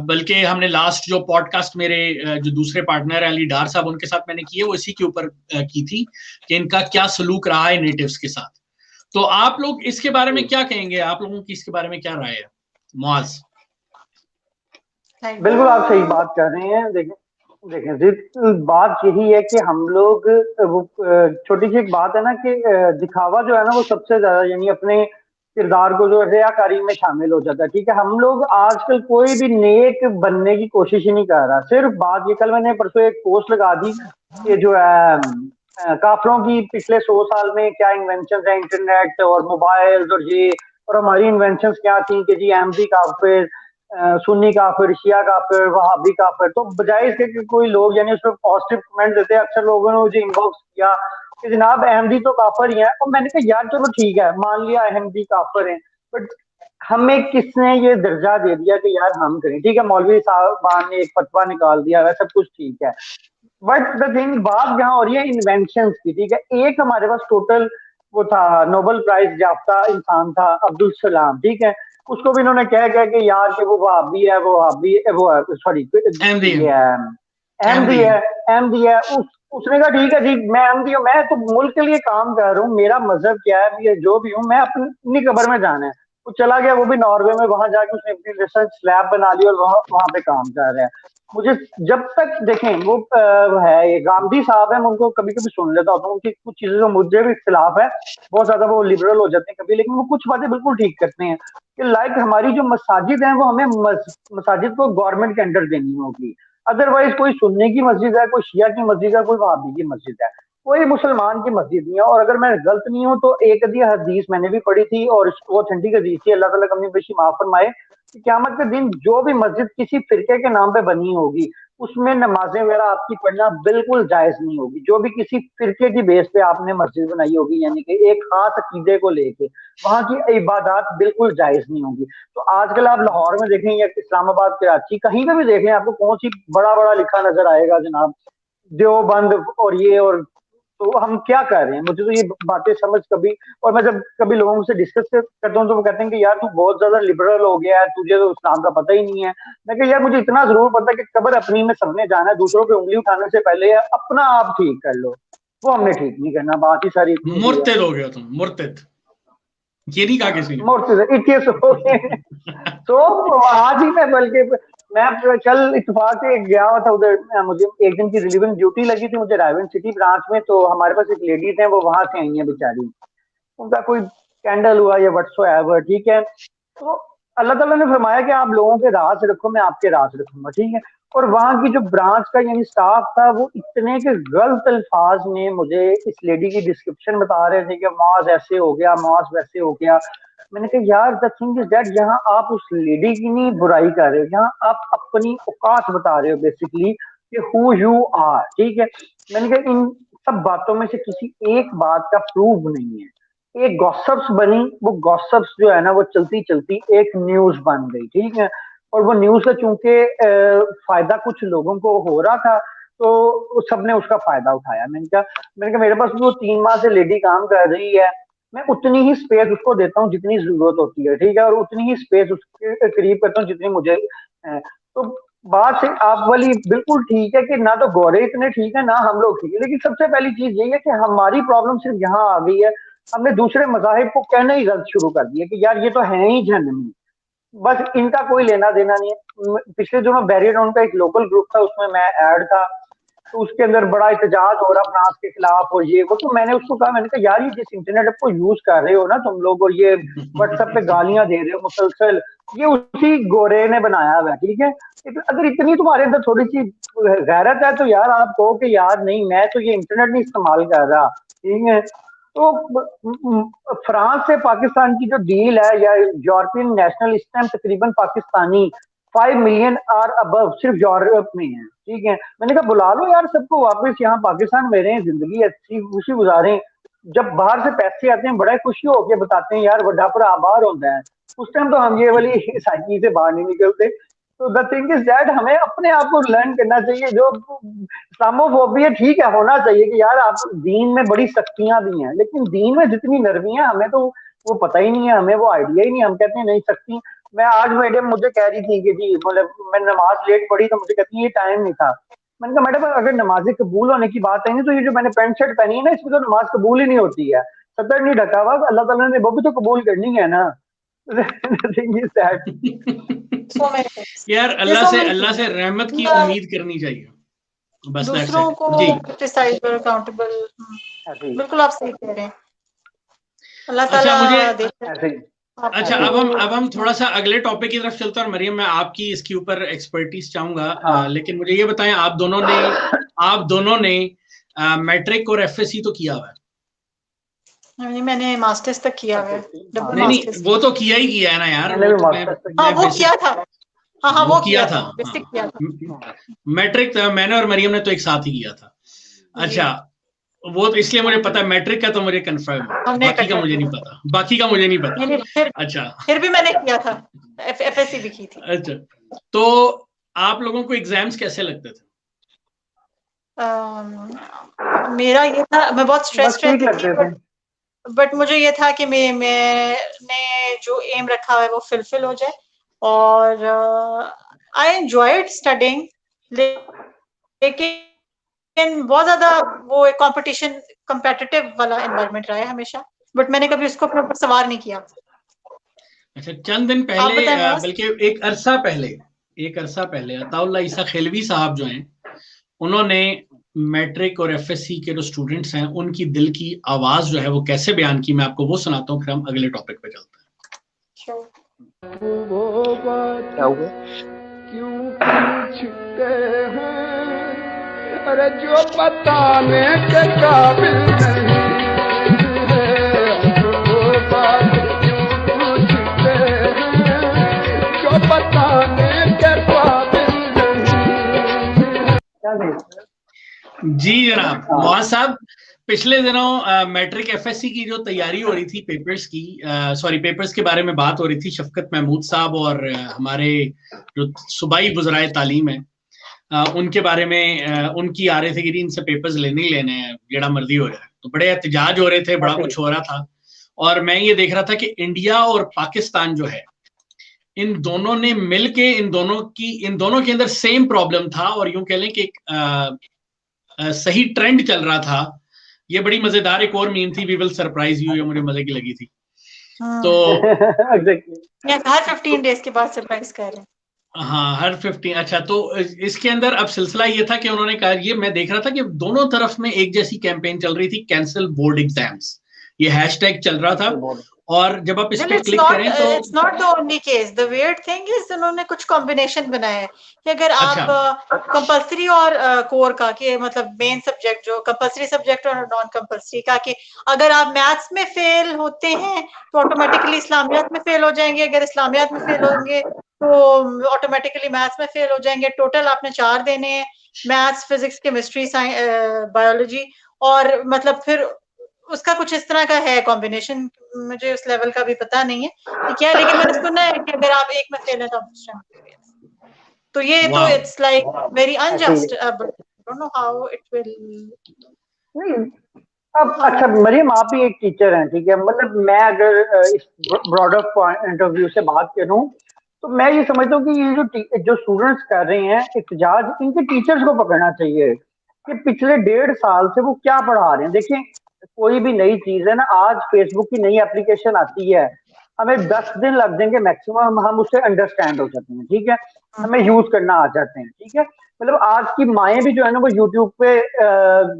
बल्कि हमने लास्ट जो पॉडकास्ट मेरे जो दूसरे पार्टनर अली डार साहब उनके साथ मैंने की है वो इसी के ऊपर की थी कि इनका क्या सलूक रहा है नेटिव्स के साथ। तो आप लोग इसके बारे में क्या कहेंगे, आप लोगों की इसके बारे में क्या राय है? मुआज। बिल्कुल आप सही बात कर रहे हैं। देखें बात यही है कि हम लोग, वो छोटी सी एक बात है ना कि दिखावा जो है ना वो सबसे ज्यादा, यानी अपने किरदार को जो रियाकारी में शामिल हो जाता है। ठीक है, हम लोग आजकल कोई भी नेक बनने की कोशिश ही नहीं कर रहा। सिर्फ बात ये, कल मैंने परसों एक पोस्ट लगा दी कि जो है काफिरों की पिछले 100 साल में क्या इन्वेंशन है, इंटरनेट और मोबाइल और ये, और हमारी इन्वेंशन क्या थी कि जी अहमदी काफिर, सुन्नी काफिर, शिया काफिर, वहाबी काफिर। तो बजाय इसके कि कोई लोग यानी उसमें पॉजिटिव कमेंट देते हैं, अक्सर लोगों ने मुझे इनबॉक्स किया कि जनाब अहमदी तो काफिर ही है। और मैंने कहा यार चलो ठीक है, मान लिया अहमदी काफिर हैं, बट हमें किसने ये दर्जा दे दिया कि यार हम करें? ठीक है, मौलवी साहबान ने एक फतवा निकाल दिया है, सब कुछ ठीक है, बट द थिंग बात जहाँ हो रही है इन्वेंशन की। ठीक है, एक हमारे पास टोटल वो था, नोबेल प्राइज याफ्ता इंसान था अब्दुल सलाम। ठीक है, उसको भी इन्होंने कह के यार कि वो वहाबी है, वो वहाबी वो सॉरी अहमदी है। उसने कहा ठीक है जी, मैं अहमदी हूँ, मैं तो मुल्क के लिए काम कर रहा हूँ, मेरा मजहब क्या है, जो भी हूँ, मैं अपनी कब्र में जाना है। वो चला गया, वो भी नॉर्वे में, वहां जाके उसने अपनी रिसर्च लैब बना ली और वहां पे काम कर रहा है। मुझे जब तक देखें वो है ये गांधी साहब है, मैं उनको कभी कभी सुन लेता होता हूँ, उनकी कुछ चीजें जो मुझे भी इख्तिलाफ है, बहुत ज्यादा वो लिबरल हो जाते हैं कभी, लेकिन वो कुछ बातें बिल्कुल ठीक करते हैं कि लाइक हमारी जो मसाजिद है वो हमें मसाजिद को गवर्नमेंट के अंडर देनी होगी। अदरवाइज कोई सुन्नी की मस्जिद है, कोई शिया की मस्जिद है, कोई वहाबी की मस्जिद है, कोई मुसलमान की मस्जिद नहीं है। और अगर मैं गलत नहीं हूं तो एक हदीस मैंने भी पढ़ी थी और इसको ऑथेंटिक हदीस थी, अल्लाह ताला अपनी बेशी माफ फरमाए, कि क़यामत के दिन जो भी मस्जिद किसी फिरके के नाम पे बनी होगी उसमें नमाजें वगैरह आपकी पढ़ना बिल्कुल जायज नहीं होगी। जो भी किसी फिरके की बेस पे आपने मस्जिद बनाई होगी, यानी कि एक खास अकीदे को लेके, वहां की इबादत बिल्कुल जायज नहीं होगी। तो आजकल आप लाहौर में देखें या इस्लामाबाद, कराची, कहीं पे भी देखें, आपको कौन सी बड़ा बड़ा लिखा नजर आएगा जनाब, देवबंद और ये और। तो हम क्या कर रहे हैं, मुझे तो ये बातें समझ कभी, और मैं जब कभी लोगों से डिस्कस करता हूँ तो वो कहते हैं कि यार तू बहुत ज्यादा लिबरल हो गया है, तुझे तो इस्लाम का पता ही नहीं है। मैं कहा यार मुझे इतना जरूर पता है कि कब्र अपनी में सबने जाना है, दूसरों पे उंगली उठाने से पहले अपना आप ठीक कर लो। वो हमने ठीक नहीं करना, बात ही सारी इतनी सी है। मुर्तिद हो गया तुम, मुर्तिद, ये नहीं कहा किसी ने। मुर्तिद इक्कीस हो गए। तो आज ही मैं कल इत्तेफाक से गया हुआ था उधर, मुझे एक दिन की रिलीविंग ड्यूटी लगी थी मुझे रायवन सिटी ब्रांच में। तो हमारे पास एक लेडीज है, वो वहां से आई है बेचारी, उनका कोई कैंडल हुआ या व्हाट्सएवर, ठीक है। तो अल्लाह ताला ने फरमाया कि आप लोगों के राज रखो, मैं आपके राज रखूंगा, ठीक है। और वहां की जो ब्रांच का यानी स्टाफ था, वो इतने के गलत अल्फाज में मुझे इस लेडी की डिस्क्रिप्शन बता रहे थे कि मौज ऐसे हो गया, मौज वैसे हो गया। मैंने कहा यार द थिंग इज दैट, यहाँ आप उस लेडी की नहीं बुराई कर रहे हो, यहाँ आप अपनी औकात बता रहे हो बेसिकली कि हु यू आर, ठीक है। मैंने कहा इन सब बातों में से किसी एक बात का प्रूफ नहीं है। एक गॉसिप्स बनी, वो गॉसिप्स जो है ना वो चलती चलती एक न्यूज बन गई, ठीक है। और वो न्यूज से चूंकि फायदा कुछ लोगों को हो रहा था तो सबने उसका फायदा उठाया। मैंने कहा मेरे पास वो 3 माह से लेडी काम कर रही है, मैं उतनी ही स्पेस उसको देता हूँ जितनी जरूरत होती है, ठीक है, और उतनी ही स्पेस उसके करीब करता हूँ जितनी मुझे तो बात से आप वाली बिल्कुल ठीक है कि ना तो गोरे इतने ठीक है ना हम लोग ठीक है, लेकिन सबसे पहली चीज यही है कि हमारी प्रॉब्लम सिर्फ यहाँ आ गई है, हमने दूसरे मजाहिब को कहना ही गलत शुरू कर दिया कि यार ये तो है ही जहन्नमी, बस इनका कोई लेना देना नहीं है। पिछले दिनों बैरियन का एक लोकल ग्रुप था, उसमें मैं ऐड था, तो उसके अंदर बड़ा एहतजाज हो रहा फ्रांस के खिलाफ और ये वो। तो मैंने उसको कहा, मैंने कहा यार ये जिस इंटरनेट को यूज कर रहे हो ना तुम लोग, और ये व्हाट्सएप पे गालियां दे रहे हो मुसलसल, ये उसी गोरे ने बनाया हुआ है, ठीक है। अगर इतनी तुम्हारे अंदर थोड़ी सी गैरत है तो यार आप कहो कि यार नहीं मैं तो ये इंटरनेट नहीं इस्तेमाल कर रहा, ठीक है। तो फ्रांस से पाकिस्तान की जो डील है या यूरोपियन नेशनल, इस टाइम तकरीबन पाकिस्तानी 5 मिलियन और अबव सिर्फ यूरोप में है, ठीक है। मैंने कहा बुला लो यार सबको वापस यहाँ पाकिस्तान में रहें, जिंदगी अच्छी खुशी गुजारें। जब बाहर से पैसे आते हैं बड़ा खुशी होकर बताते हैं यार वड्डा भरा बाहर होता है, उस टाइम तो हम ये वाली साइकिल से बाहर नहीं निकलते। तो द थिंग इज दैट हमें अपने आप को लर्न करना चाहिए। जो इस्लामोफोबिया ठीक है होना चाहिए कि यार आप दीन में बड़ी सख्तियां भी हैं, लेकिन दीन में जितनी नरमियां हमें तो वो पता ही नहीं है, हमें वो आइडिया ही नहीं। हम कहते हैं नहीं सख्ती। मैं आज मैडम मुझे कह रही थी कि जी मतलब मैं नमाज लेट पढ़ी तो मुझे कहती है ये टाइम नहीं था। मैंने कहा मैडम अगर नमाज कबूल होने की बात है नहीं तो ये जो मैंने पैंट शर्ट पहनी है ना इसमें तो नमाज कबूल ही नहीं होती है, सतर नहीं ढका हुआ, अल्लाह ताला ने वो भी तो कबूल करनी है ना। यार अल्लाह से रहमत की उम्मीद करनी चाहिए, बस दूसरों को क्रिटिसाइज और अकाउंटेबल। बिल्कुल आप सही कह रहे हैं। अल्लाह ताला अच्छा अब हम थोड़ा सा अगले टॉपिक की तरफ चलते हैं। और मरियम मैं आपकी इसके ऊपर एक्सपर्टीज चाहूंगा, लेकिन मुझे ये बताएं आप दोनों ने मैट्रिक और एफएससी तो किया हुआ है? नहीं मैंने मास्टर्स तक किया है। नहीं वो तो किया ही किया है ना यार, वो किया था। हाँ वो किया था। मैट्रिक मैंने और मरियम ने तो एक साथ ही किया था। अच्छा वो तो इसलिए मुझे पता है मैट्रिक का तो मुझे कंफर्म है, बाकी का मुझे नहीं पता। अच्छा फिर भी मैंने किया था, एफएससी भी की थी। अच्छा तो आप लोगों को एग्जाम्स कैसे लगते थे? मेरा ये था मैं बहुत स्ट्रेस रहती थी, बट मुझे ये था कि मैंने जो एम रखा है वो फुलफिल हो जाए। और आई एंजॉयड स्टडिंग, लेकिन बहुत ज्यादा वो एक कॉम्पिटिटिव वाला एनवायरनमेंट रहा है हमेशा, बट मैंने कभी उसको अपने ऊपर सवार नहीं किया। अच्छा चंद दिन पहले बल्कि एक अरसा पहले अताउल्लाह ईसा खिलवी साहब जो हैं उन्होंने मैट्रिक और एफएससी के जो स्टूडेंट्स हैं उनकी दिल की आवाज जो है वो कैसे बयान की, मैं आपको वो सुनाता हूँ, फिर हम अगले टॉपिक पे चलते हैं। क्या हुआ? क्यों पूछते हैं? अरे जो बताने के काबिल नहीं है, वो बात क्यों पूछते हैं? जो जी जनाब। मोहन साहब, पिछले दिनों मैट्रिक एफएससी की जो तैयारी हो रही थी पेपर्स की, पेपर्स के बारे में बात हो रही थी। शफकत महमूद साहब और हमारे जो सूबाई बुज़राए तालीम है उनके बारे में उनकी आ रहे थे कि इनसे पेपर्स लेने ही लेने हैं, जेड़ा मर्जी हो रहा है। तो बड़े एहतजाज हो रहे थे, बड़ा कुछ हो रहा था। और मैं ये देख रहा था कि इंडिया और पाकिस्तान जो है, इन दोनों ने मिलके इन दोनों के अंदर सेम प्रॉब्लम था, और यूं कह लें कि सही ट्रेंड चल रहा था। ये बड़ी मजेदार एक और मीम थी, वी विल सरप्राइज यू, ये मुझे मजे की लगी थी। तो हर 15 डेज के बाद सरप्राइज कर रहे हैं। हाँ, हर 15। अच्छा, तो इसके अंदर अब सिलसिला ये था कि उन्होंने कहा, ये मैं देख रहा था कि दोनों तरफ में एक जैसी कैंपेन चल रही थी, कैंसिल बोर्ड एग्जाम्स, ये हैशटैग चल रहा था। और जब आप इस पे क्लिक करें तो it's not the only case. The weird thing is उन्होंने कुछ कॉम्बिनेशन बनाया है कि अगर आप कंपलसरी और कोर का, कि मतलब मेन सब्जेक्ट जो कंपलसरी सब्जेक्ट और नॉन कंपलसरी का, कि अगर आप मैथ्स में फेल होते हैं तो ऑटोमेटिकली इस्लामियात में फेल हो जाएंगे, अगर इस्लामियात में फेल होंगे तो ऑटोमेटिकली मैथ्स में फेल हो जाएंगे। टोटल आपने 4 देने हैं, मैथ्स, फिजिक्स, केमिस्ट्री, बायोलॉजी, और मतलब फिर उसका कुछ इस तरह का है कॉम्बिनेशन। मुझे उस लेवल का भी पता नहीं है कि क्या, लेकिन मैंने सुना है कि अगर आप एक में फेल है तो आप दूसरे में फेल। तो ये तो it's like very unjust. Don't know how it will. अब अच्छा मरियम, आप भी एक टीचर हैं, ठीक है, मतलब मैं अगर इस ब्रॉडर पॉइंट ऑफ व्यू से बात करूं तो मैं ये समझता हूँ कि ये जो स्टूडेंट्स कर रहे हैं एहतजाज, इनके टीचर्स को पकड़ना चाहिए कि पिछले 1.5 साल से वो क्या पढ़ा रहे हैं। देखिए, कोई भी नई चीज है ना, आज फेसबुक की नई एप्लीकेशन आती है, हमें 10 दिन लग जाएंगे मैक्सिमम, हम उससे अंडरस्टैंड हो जाते हैं, ठीक है, हमें यूज करना आ जाते हैं, ठीक है। मतलब आज की माएँ भी जो है ना, वो यूट्यूब पे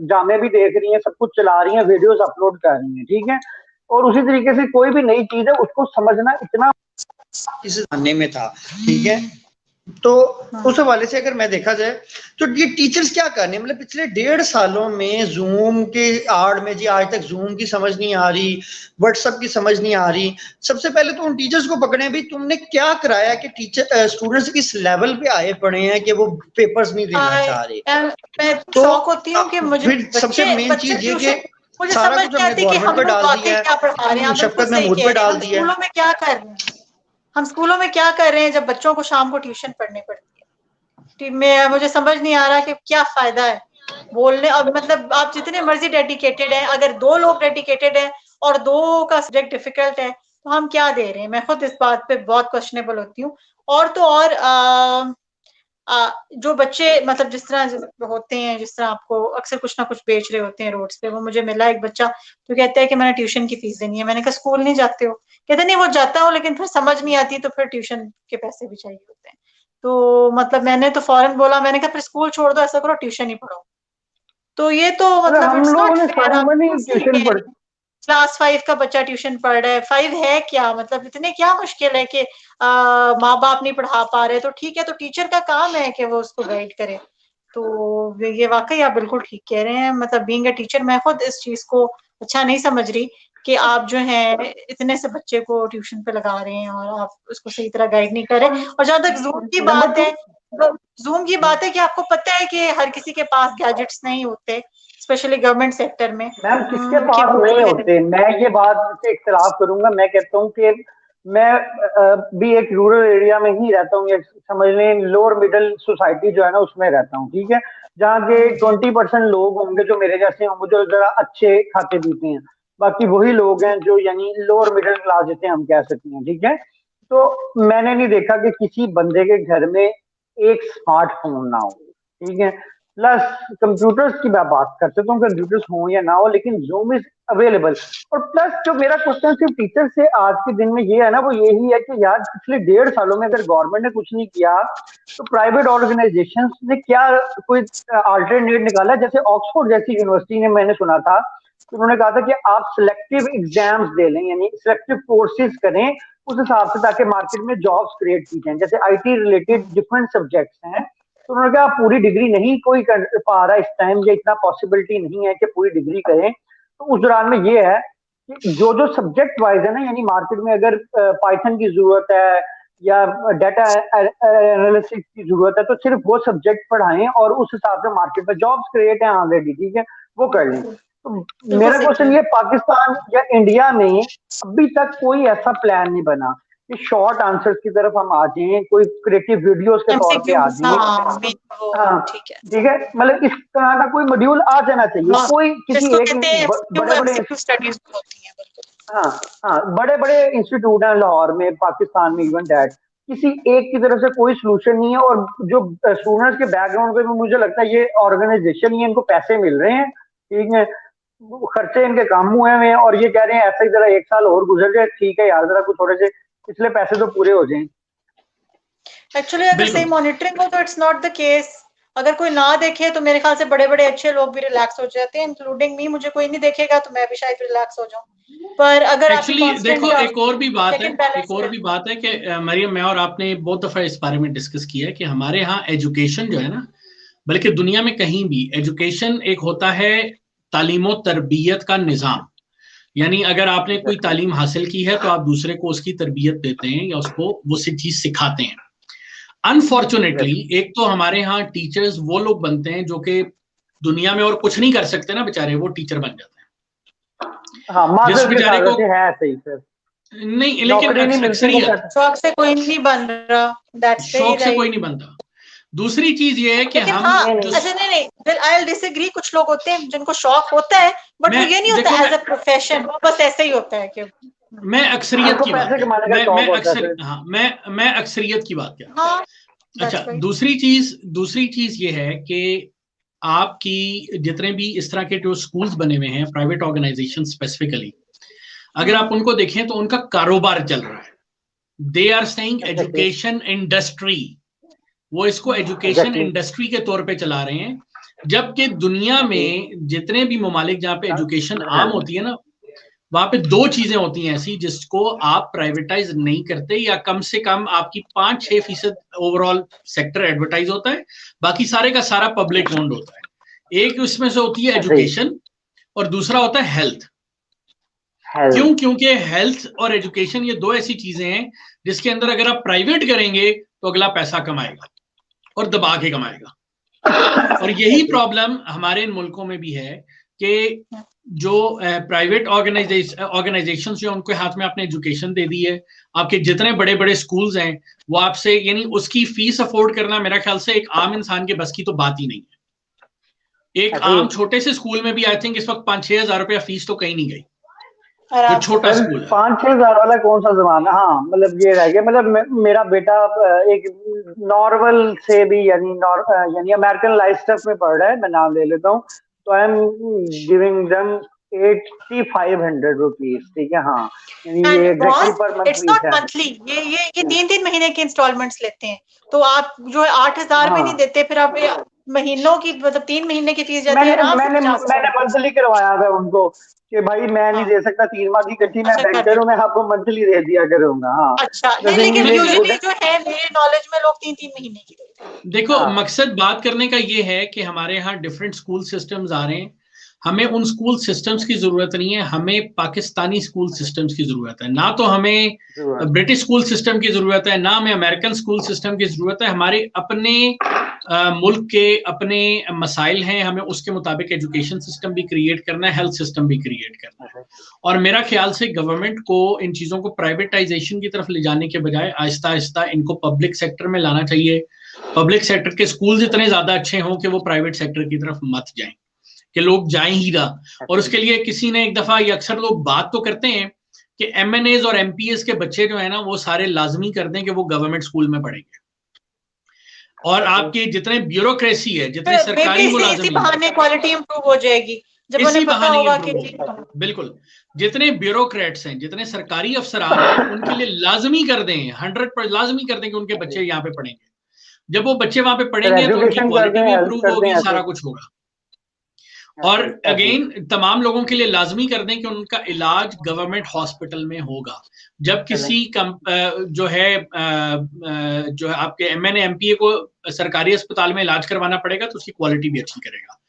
ड्रामे भी देख रही हैं, सब कुछ चला रही हैं, वीडियोस अपलोड कर रही हैं, ठीक है। और उसी तरीके से कोई भी नई चीज है उसको समझना इतना इस जमाने में था, ठीक है। तो उस हवाले से अगर मैं देखा जाए तो ये टीचर्स क्या करने, मतलब पिछले 1.5 सालों में जूम के आड़ में जी आज तक जूम की समझ नहीं आ रही, व्हाट्सएप की समझ नहीं आ रही। सबसे पहले तो उन टीचर्स को पकड़े भी, तुमने क्या कराया कि टीचर स्टूडेंट्स इस लेवल पे आए पड़े हैं कि वो पेपर्स नहीं देना चाह रहे। मैं शौक होती हूँ कि मुझे फिर सबसे मेन चीज ये कि मुझे सारा समझ कुछ नहीं हमने आती कि हम गवर्नमेंट पे लोग डाल वाकई दिया क्या पढ़ा रहे हैं। है, शफकत महमूद पे डाल दिया है। स्कूलों में क्या कर रहे हैं, हम स्कूलों में क्या कर रहे हैं जब बच्चों को शाम को ट्यूशन पढ़नी पड़ती है। में मुझे समझ नहीं आ रहा कि क्या फायदा है बोलने। अब मतलब आप जितने मर्जी डेडिकेटेड हैं, अगर 2 लोग डेडिकेटेड हैं और 2 का सब्जेक्ट डिफिकल्ट है तो हम क्या दे रहे हैं। मैं खुद इस बात पे बहुत क्वेश्चनेबल होती हूँ। और तो और जो बच्चे मतलब जिस तरह होते हैं, जिस तरह आपको अक्सर कुछ ना कुछ बेच रहे होते हैं रोड्स पे। वो मुझे मिला एक बच्चा तो कहता है कि मैंने ट्यूशन की फीस देनी है। मैंने कहा स्कूल नहीं जाते हो? कहते नहीं वो जाता हूँ लेकिन फिर समझ नहीं आती तो फिर ट्यूशन के पैसे भी चाहिए होते हैं। तो मतलब मैंने तो फौरन बोला, मैंने कहा फिर स्कूल छोड़ दो, ऐसा करो ट्यूशन ही पढ़ो। तो ये तो मतलब हम लोगों ने ट्यूशन पढ़ क्लास 5 का बच्चा ट्यूशन पढ़ रहा है। 5 है क्या, मतलब इतने क्या मुश्किल है कि माँ बाप नहीं पढ़ा पा रहे तो ठीक है, तो टीचर का काम है कि वो उसको गाइड करे। तो ये वाकई आप बिल्कुल ठीक कह रहे हैं। मतलब बीइंग अ टीचर मैं खुद इस चीज को अच्छा नहीं समझ रही कि आप जो है इतने से बच्चे को ट्यूशन पे लगा रहे हैं और आप उसको सही तरह गाइड नहीं कर रहे। और जहां तक जूम की बात है, जूम की बात है कि आपको पता है कि हर किसी के पास गैजेट्स नहीं होते, स्पेशली गवर्नमेंट सेक्टर में। मैम किसके पास नहीं होते, मैं ये बात से इख्तिलाफ करूंगा। मैं कहता हूँ कि मैं भी एक रूरल एरिया में ही रहता हूँ, समझ लें लोअर मिडिल सोसाइटी जो है ना उसमें रहता हूँ, ठीक है, जहाँ के 20% लोग होंगे जो मेरे जैसे होंगे, जो जरा अच्छे खाते पीते हैं। बाकी वही लोग हैं जो यानी लोअर मिडिल क्लास जिसे हम कह सकते हैं, ठीक है। तो मैंने नहीं देखा कि किसी बंदे के घर में एक स्मार्टफोन ना हो, ठीक है। प्लस कंप्यूटर्स की मैं बात कर सकता हूँ, कंप्यूटर्स हो या ना हो, लेकिन जूम इज अवेलेबल। और प्लस जो मेरा क्वेश्चन सिर्फ टीचर से आज के दिन में ये है ना, वो यही है कि यार पिछले 1.5 सालों में अगर गवर्नमेंट ने कुछ नहीं किया तो प्राइवेट ऑर्गेनाइजेशंस ने क्या कोई अल्टरनेट निकाला। जैसे ऑक्सफोर्ड जैसी यूनिवर्सिटी ने, मैंने सुना था कि उन्होंने कहा था कि आप सिलेक्टिव एग्जाम्स दे लें, यानी सिलेक्टिव कोर्सेज करें उस हिसाब से, ताकि मार्केट में जॉब्स क्रिएट की जाए। जैसे IT रिलेटेड डिफरेंट सब्जेक्ट्स हैं, तो उन्होंने कहा पूरी डिग्री नहीं कोई कर पा रहा इस टाइम, या इतना पॉसिबिलिटी नहीं है कि पूरी डिग्री करें। तो उस दौरान में ये है कि जो जो सब्जेक्ट वाइज है ना, यानी मार्केट में अगर पाइथन की जरूरत है या डाटा एनालिसिस की जरूरत है, तो सिर्फ वो सब्जेक्ट पढ़ाएं और उस हिसाब से मार्केट में जॉब्स क्रिएट है ऑलरेडी, ठीक है, वो कर लें। तो मेरा क्वेश्चन ये, पाकिस्तान या इंडिया में अभी तक कोई ऐसा प्लान नहीं बना कि शॉर्ट आंसर्स की तरफ हम आ जाएं, कोई क्रिएटिव वीडियोस के तौर पे आ जाएं। हाँ ठीक है, मतलब इस तरह का कोई मॉड्यूल आ जाना चाहिए। कोई किसी एक बड़े बड़े इंस्टीट्यूट हैं लाहौर में, पाकिस्तान में, इवन दैट किसी एक की तरफ से कोई सोल्यूशन नहीं है। और जो स्टूडेंट्स के बैकग्राउंड पे मुझे लगता है ये ऑर्गेनाइजेशन ही, इनको पैसे मिल रहे हैं, ठीक है, खर्चे इनके काम हुए हैं और ये कह रहे हैं ऐसा ही जरा 1 साल और गुजर जाए, ठीक है यार, जरा कुछ थोड़े से पिछले पैसे तो पूरे हो जाएं। एक्चुअली अगर सही मॉनिटरिंग हो तो इट्स नॉट द केस। अगर कोई ना देखे तो मेरे ख्याल से बड़े बड़े अच्छे लोग भी रिलैक्स हो जाते हैं, इंक्लूडिंग मी। मुझे कोई नहीं देखेगा तो मैं भी शायद रिलैक्स हो जाऊं। पर अगर एक्चुअली देखो, एक और भी बात है कि मरियम, मैं और आपने बहुत दफा इस बारे में डिस्कस किया है कि हमारे यहाँ एजुकेशन जो है ना, बल्कि दुनिया में कहीं भी एजुकेशन एक होता है तालीम और तरबियत का निज़ाम। यानी अगर आपने कोई तालीम हासिल की है तो आप दूसरे को उसकी तरबियत देते हैं या उसको वो सी चीज सिखाते हैं। अनफॉर्चुनेटली एक तो हमारे यहाँ टीचर्स वो लोग बनते हैं जो कि दुनिया में और कुछ नहीं कर सकते ना बेचारे, वो टीचर बन जाते हैं। जिस बेचारे को है सही सर नहीं, लेकिन अक्सरियत शौक से कोई नहीं बन रहा, शौक से कोई नहीं बनता। दूसरी चीज ये है कि हम नहीं, I'll disagree। कुछ लोग होते हैं जिनको शौक होता है, बट वो ये नहीं होता एज अ प्रोफेशन, बस ऐसे ही होता है कि मैं अक्सरियत की बात मैं अक्सरियत की बात कर रहा हूँ। अच्छा, दूसरी चीज ये है कि आपकी जितने भी इस तरह के जो स्कूल्स बने हुए हैं, प्राइवेट ऑर्गेनाइजेशन स्पेसिफिकली, अगर आप उनको देखें तो उनका कारोबार चल रहा है। They are saying education industry, वो इसको एजुकेशन इंडस्ट्री के तौर पे चला रहे हैं। जबकि दुनिया में जितने भी ममालिक जहाँ पे एजुकेशन आम होती है ना, वहां पे 2 चीजें होती हैं ऐसी जिसको आप प्राइवेटाइज नहीं करते, या कम से कम आपकी 5-6% ओवरऑल सेक्टर एडवर्टाइज होता है, बाकी सारे का सारा पब्लिक ओन्ड होता है। एक उसमें से होती है एजुकेशन और दूसरा होता है हेल्थ। क्यों? क्योंकि हेल्थ और एजुकेशन ये 2 ऐसी चीजें हैं जिसके अंदर अगर आप प्राइवेट करेंगे तो अगला पैसा कमाएगा और दबा के कमाएगा। और यही प्रॉब्लम हमारे इन मुल्कों में भी है कि जो प्राइवेट ऑर्गेनाइजेशंस जो उनके हाथ में आपने एजुकेशन दे दी है, आपके जितने बड़े बड़े स्कूल्स हैं वो आपसे, यानी उसकी फीस अफोर्ड करना मेरा ख्याल से एक आम इंसान के बस की तो बात ही नहीं है। एक आम छोटे से स्कूल में भी आई थिंक इस वक्त 5-6 हजार रुपया फीस तो कहीं नहीं गई, जो छोटा स्कूल है। 5-6 हजार वाला कौन सा जमाना। हाँ, मतलब ये रह गया। मतलब मेरा बेटा एक नॉर्मल से भी यानी अमेरिकन लाइफ स्टाइल में पढ़ रहा है, मैं नाम ले लेता हूँ, तो I am giving them 8500 rupees, ठीक है। हाँ, ये exactly per month it's not monthly, ये 3-3 महीने के इंस्टॉलमेंट्स लेते हैं। तो आप जो है 8000 में नहीं देते, फिर आप महीनों की, मतलब 3 महीने की फीस जाती है। मैंने मंथली करवाया था उनको कि भाई मैं नहीं दे सकता 3 माह की इकट्ठी, मैं बैंकर हूँ, मैं आपको मंथली दे दिया करूंगा। हाँ, अच्छा, लेकिन यूजुअली जो है मेरे नॉलेज में लोग 3-3 महीने की देते हैं। देखो, मकसद बात करने का ये है कि हमारे यहाँ डिफरेंट स्कूल सिस्टम्स आ रहे हैं। हमें उन स्कूल सिस्टम्स की जरूरत नहीं है, हमें पाकिस्तानी स्कूल सिस्टम्स की जरूरत है। ना तो हमें ब्रिटिश स्कूल सिस्टम की जरूरत है, ना हमें अमेरिकन स्कूल सिस्टम की जरूरत है। हमारे अपने मुल्क के अपने मसाइल हैं, हमें उसके मुताबिक एजुकेशन सिस्टम भी क्रिएट करना है, हेल्थ सिस्टम भी क्रिएट करना है। और मेरा ख्याल से गवर्नमेंट को इन चीज़ों को प्राइवेटाइजेशन की तरफ ले जाने के बजाय आहिस्ता आहिस्ता इनको पब्लिक सेक्टर में लाना चाहिए। पब्लिक सेक्टर के स्कूल इतने ज्यादा अच्छे हों कि वो प्राइवेट सेक्टर की तरफ मत जाएं, कि लोग जाएं ही ना। और उसके लिए किसी ने एक दफा, ये अक्सर लोग बात तो करते हैं कि MNAs और MPs के बच्चे जो है ना, वो सारे लाजमी कर दें कि वो गवर्नमेंट स्कूल में पढ़ेंगे। और आपके जितने ब्यूरोक्रेसी है, जितने सरकारी मुलाजिम, बहाने क्वालिटी इंप्रूव हो जाएगी जब उन्हें पता होगा कि बिल्कुल, जितने ब्यूरोक्रेट्स हैं, जितने सरकारी अफसरान हैं, उनके लिए लाजमी कर दें, 100% लाजमी कर दें कि उनके बच्चे यहाँ पे पढ़ेंगे। जब वो बच्चे वहां पे पढ़ेंगे तो उनकी क्वालिटी भी इंप्रूव होगी, सारा कुछ होगा। और अगेन तमाम लोगों के लिए लाजमी कर दें कि उनका इलाज गवर्नमेंट हॉस्पिटल में होगा। जब किसी जो है आपके MNA MPA को सरकारी अस्पताल में इलाज करवाना पड़ेगा तो उसकी क्वालिटी भी अच्छी करेगा।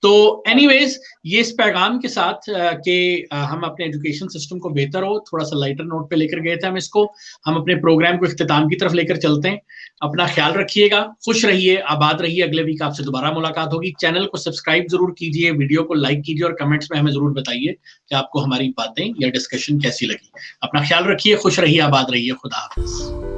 तो एनीवेज ये इस पैगाम के साथ कि हम अपने एजुकेशन सिस्टम को बेहतर हो, थोड़ा सा लाइटर नोट पे लेकर गए थे हम इसको, हम अपने प्रोग्राम को इख्तिताम की तरफ लेकर चलते हैं। अपना ख्याल रखिएगा, खुश रहिए, आबाद रहिए। अगले वीक आपसे दोबारा मुलाकात होगी। चैनल को सब्सक्राइब जरूर कीजिए, वीडियो को लाइक कीजिए और कमेंट्स में हमें जरूर बताइए कि आपको हमारी बातें या डिस्कशन कैसी लगी। अपना ख्याल रखिए, खुश रहिए, आबाद रहिए। खुदा हाफिज।